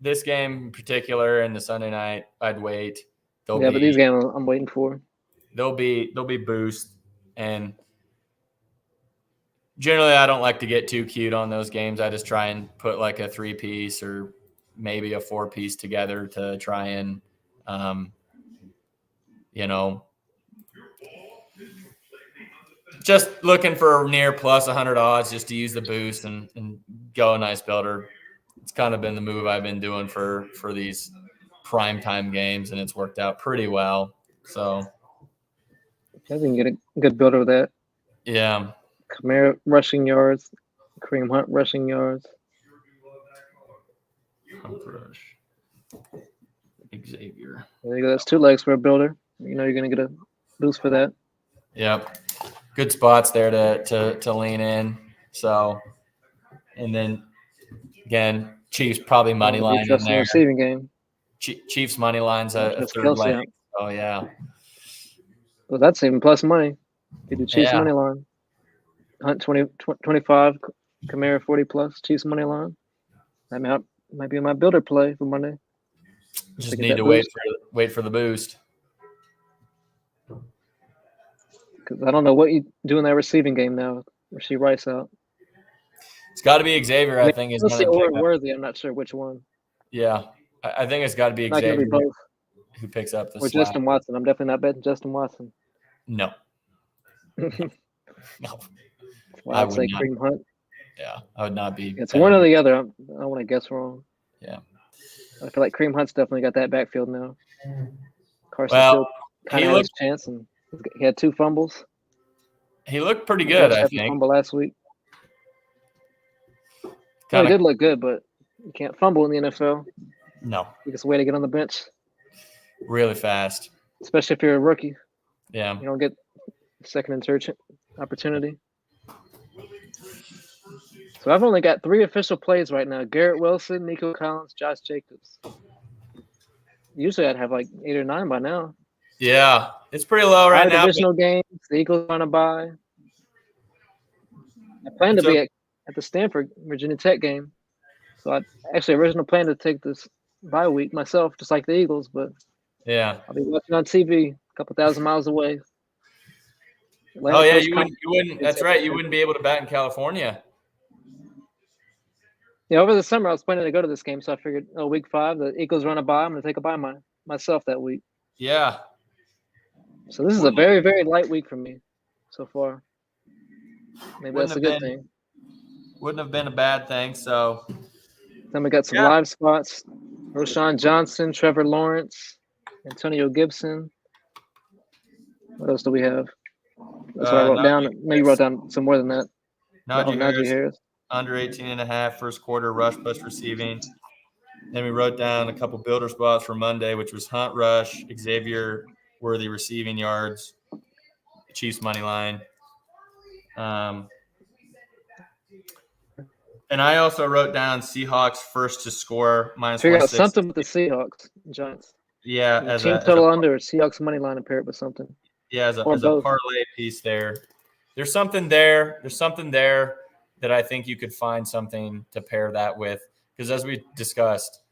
this game in particular and the Sunday night, I'd wait. But these games I'm waiting for. They'll be boost. And generally I don't like to get too cute on those games. I just try and put like a 3-piece or maybe a 4-piece together to try and, just looking for near plus 100 odds just to use the boost and go a nice builder. It's kind of been the move I've been doing for these primetime games, and it's worked out pretty well. So I think you get a good builder with that. Yeah. Kamara rushing yards, Kareem Hunt rushing yards. Hunt rush. Xavier. There you go. That's 2 legs for a builder. You know you're going to get a boost for that. Yep. Good spots there to lean in. So, and then again, Chiefs probably money line in there. Receiving game. Chiefs money line's a third leg. Oh yeah. Well, that's even plus money. You do Chiefs money line. Hunt 25, Kamara 40 plus, Chiefs money line. That might be my builder play for Monday. Just need to wait for the boost. Because I don't know what you do in that receiving game now. Rasheed Rice out. It's got to be Xavier. I think is going to or Worthy. I'm not sure which one. Yeah, I think it's got to be Xavier who picks up the or slack. Justin Watson. I'm definitely not betting Justin Watson. No. No. Well, I'd say Kareem Hunt. Yeah, I would not be. It's one or the other. I don't want to guess wrong. Yeah. I feel like Kareem Hunt's definitely got that backfield now. Carson still kind of had his chance, and he had 2 fumbles. He looked pretty good, I think. Fumble last week. He did look good, but you can't fumble in the NFL. No. Biggest way to get on the bench. Really fast. Especially if you're a rookie. Yeah. You don't get second and third opportunity. So I've only got 3 official plays right now. Garrett Wilson, Nico Collins, Josh Jacobs. Usually I'd have like 8 or 9 by now. Yeah. It's pretty low right now. Divisional games. The Eagles on a bye. I plan to be at the Stanford Virginia Tech game. So I actually originally planned to take this bye week myself, just like the Eagles, but I'll be watching on TV a couple thousand miles away. You wouldn't. That's right. You wouldn't be able to bat in California. Yeah, over the summer I was planning to go to this game, so I figured, week 5, the Eagles run a bye. I'm going to take a bye myself that week. Yeah. So this is a very, very light week for me so far. Maybe that's a good thing. Wouldn't have been a bad thing. So then we got some live spots. Roshan Johnson, Trevor Lawrence, Antonio Gibson. What else do we have? That's what I wrote down. Maybe you wrote down some more than that. Najee Harris. Under 18.5 first quarter rush plus receiving. Then we wrote down a couple builder spots for Monday, which was Hunt rush, Xavier Worthy receiving yards, Chiefs money line. And I also wrote down Seahawks first to score -160. Figure out something with the Seahawks, Giants. Yeah, as team total under Seahawks money line and pair it with something. Yeah, as a parlay piece there. There's something there. That I think you could find something to pair that with. Because as we discussed,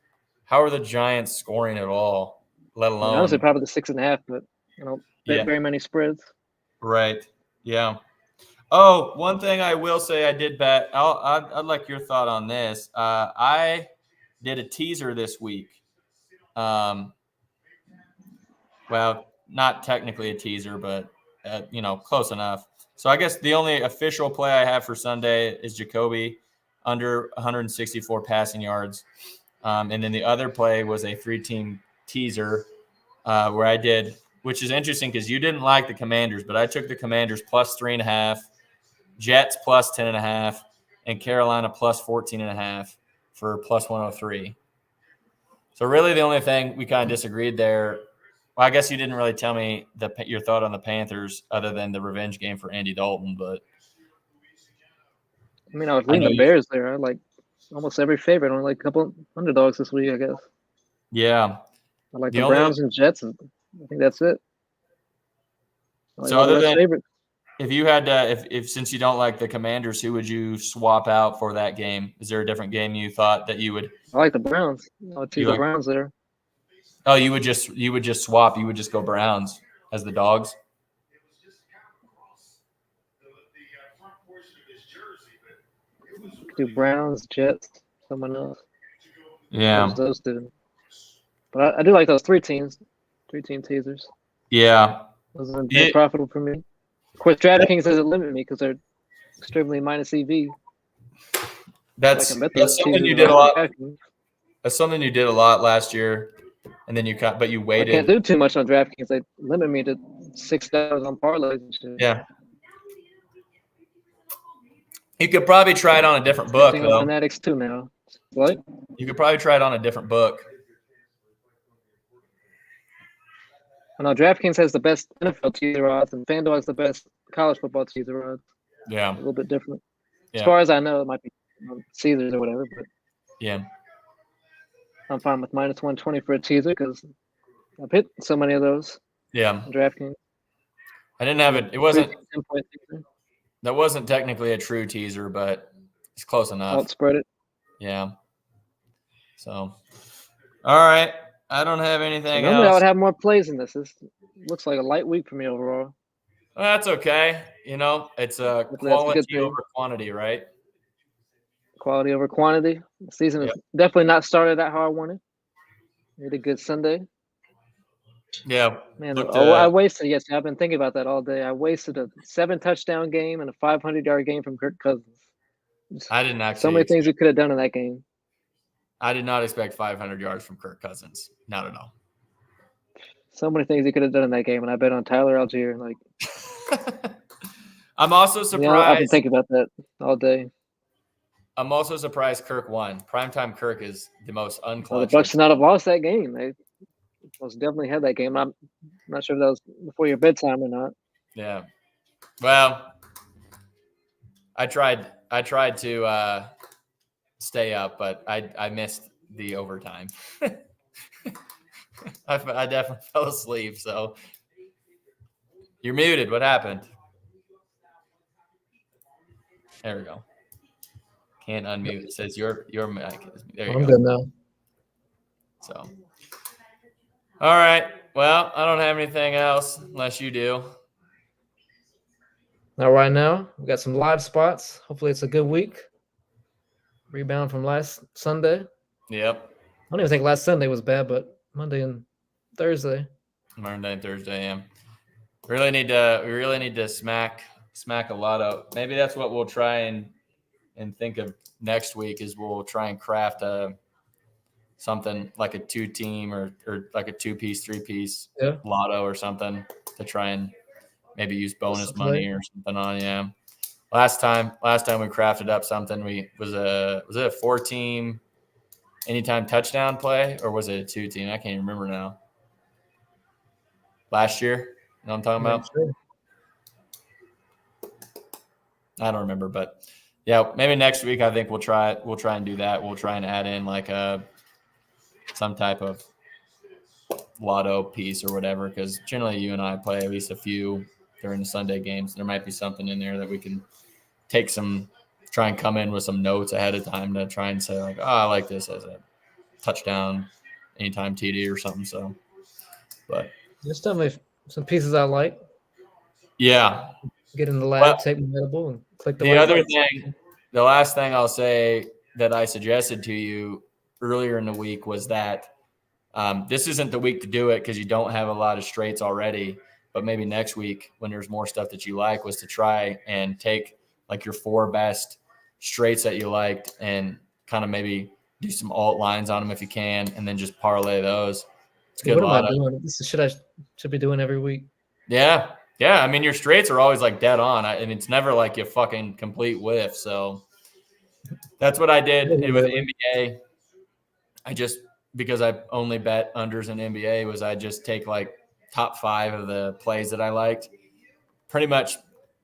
how are the Giants scoring at all, let alone? Honestly, probably the 6.5, but very many spreads. Right. Yeah. Oh, one thing I will say I did bet. I'd like your thought on this. I did a teaser this week. Well, not technically a teaser, but close enough. So I guess the only official play I have for Sunday is Jacoby under 164 passing yards. And then the other play was a 3-team teaser where I did, which is interesting because you didn't like the Commanders, but I took the Commanders plus 3.5, Jets plus 10.5, and Carolina plus 14.5 for plus 103. So really the only thing we kind of disagreed there. Well, I guess you didn't really tell me your thought on the Panthers other than the revenge game for Andy Dalton, but I was leaning the Bears there. I like almost every favorite. Only like a couple underdogs this week, I guess. Yeah. I like the Browns and Jets. I think that's it. So other than favorites. If you had to, if since you don't like the Commanders, who would you swap out for that game? Is there a different game you thought that you would? I like the Browns. I'll choose the Browns there. Oh, you would just swap. You would just go Browns as the dogs. Do Browns, Jets, someone else. Yeah, those two. But I do like those 3 team teasers. Yeah, those are very profitable for me. Of course, DraftKings doesn't limit me because they're extremely minus EV. That's something you did a lot. That's something you did a lot last year. And then you waited. I can't do too much on DraftKings. They limit me to $6 on parlays and shit. Yeah. You could probably try it on a different book, though. Fanatics too now. What? You could probably try it on a different book. I know DraftKings has the best NFL teaser odds, and FanDuel has the best college football teaser odds. Yeah. A little bit different. Yeah. As far as I know, it might be Caesars or whatever, but yeah, I'm fine with -120 for a teaser because I've hit so many of those. Yeah. On DraftKings. I didn't have it. It wasn't. 10-point teaser. That wasn't technically a true teaser, but it's close enough. Outspread it. Yeah. So, all right. I don't have anything Normally, else. I would have more plays in this. This looks like a light week for me overall. Well, that's okay. You know, it's a quality over quantity, right? Quality over quantity. The season has definitely not started out how I wanted. Need a good Sunday. Yeah. Man, I wasted. Yes, I've been thinking about that all day. I wasted a 7-touchdown game and a 500-yard game from Kirk Cousins. I didn't actually. So many things we could have done in that game. I did not expect 500 yards from Kirk Cousins. Not at all. So many things he could have done in that game, and I bet on Tyler Algier. Like, I'm also surprised. I've been thinking about that all day. I'm also surprised Kirk won. Primetime Kirk is the most unclutched. Well, the Bucs should not have lost that game. They most definitely had that game. I'm not sure if that was before your bedtime or not. Yeah. Well, I tried to stay up, but I missed the overtime. I definitely fell asleep. So you're muted. What happened? There we go. Can't unmute. It says your mic. There you go. I'm good now. So, all right. Well, I don't have anything else unless you do. Now, right now, we got some live spots. Hopefully, it's a good week. Rebound from last Sunday. Yep. I don't even think last Sunday was bad, but Monday and Thursday. Monday and Thursday, yeah. We really need to smack a lot of. Maybe that's what we'll try and think of next week is we'll try and craft something like a 2-team or like a 2-piece, 3-piece lotto or something to try and maybe use bonus money or something on. Yeah. Last time we crafted up something. Was it a 4-team anytime touchdown play or was it a 2-team? I can't even remember now. Last year, you know what I'm talking about? Sure. I don't remember, but yeah, maybe next week I think we'll try and do that. We'll try and add in like some type of lotto piece or whatever, because generally you and I play at least a few during the Sunday games. There might be something in there that we can try and come in with some notes ahead of time to try and say like, oh, I like this as a touchdown anytime TD or something. So, but there's definitely some pieces I like. Yeah. Get in the lab, take my edible, and click the other thing. The last thing I'll say that I suggested to you earlier in the week was that this isn't the week to do it because you don't have a lot of straights already. But maybe next week when there's more stuff that you like was to try and take like your 4 best straights that you liked and kind of maybe do some alt lines on them if you can, and then just parlay those. It's good. What am I doing? This is shit I should be doing every week. Yeah. Yeah. I mean, your straights are always like dead on, and it's never like you fucking complete whiff. So that's what I did with NBA. Because I only bet unders in NBA was I just take like top 5 of the plays that I liked, pretty much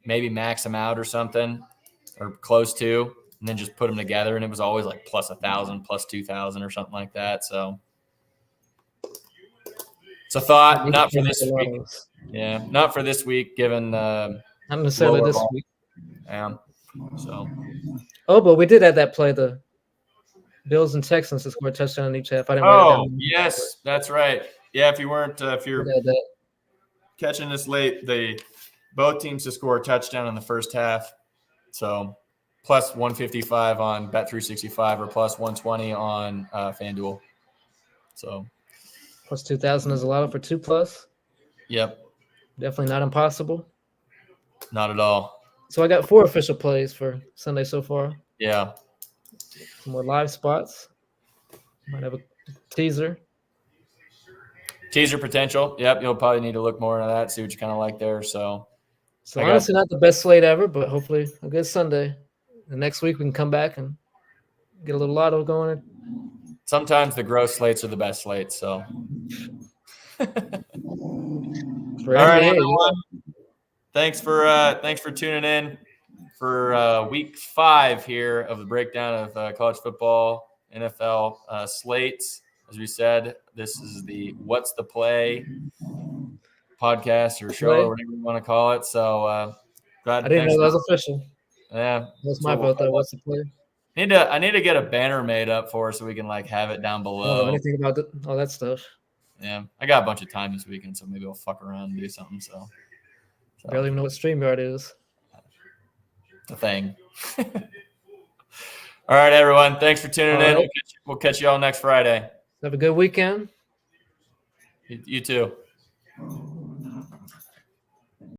maybe max them out or something or close to, and then just put them together. And it was always like plus 1,000, plus 2,000 or something like that. So it's a thought, not for this week. Yeah, not for this week, given not necessarily this week. Yeah. So. Oh, but we did add that play, the Bills and Texans to score a touchdown in each half. I didn't write it down. Yes, that's right. Yeah, if you're catching this late, both teams to score a touchdown in the first half. So plus 155 on Bet365 or plus 120 on FanDuel. So plus 2,000 is allowed for 2+. Yep. Definitely not impossible. Not at all. So I got 4 official plays for Sunday so far. Yeah. Some more live spots. Might have a teaser. Teaser potential. Yep, you'll probably need to look more into that, see what you kind of like there. So honestly, not the best slate ever, but hopefully a good Sunday. The next week we can come back and get a little lotto going. Sometimes the gross slates are the best slates. So, all right, everyone. Thanks for tuning in for week 5 here of the breakdown of college football, NFL slates. As we said, this is the What's the Play podcast or show or whatever you want to call it. So glad I didn't know that was official. Yeah, that's my vote. That What's the Play. I need to get a banner made up for us so we can like have it down below. Anything about all that stuff? Yeah, I got a bunch of time this weekend, so maybe I'll fuck around and do something. So. Barely even know what StreamYard is. The thing. All right, everyone. Thanks for tuning in. We'll catch you all next Friday. Have a good weekend. You too.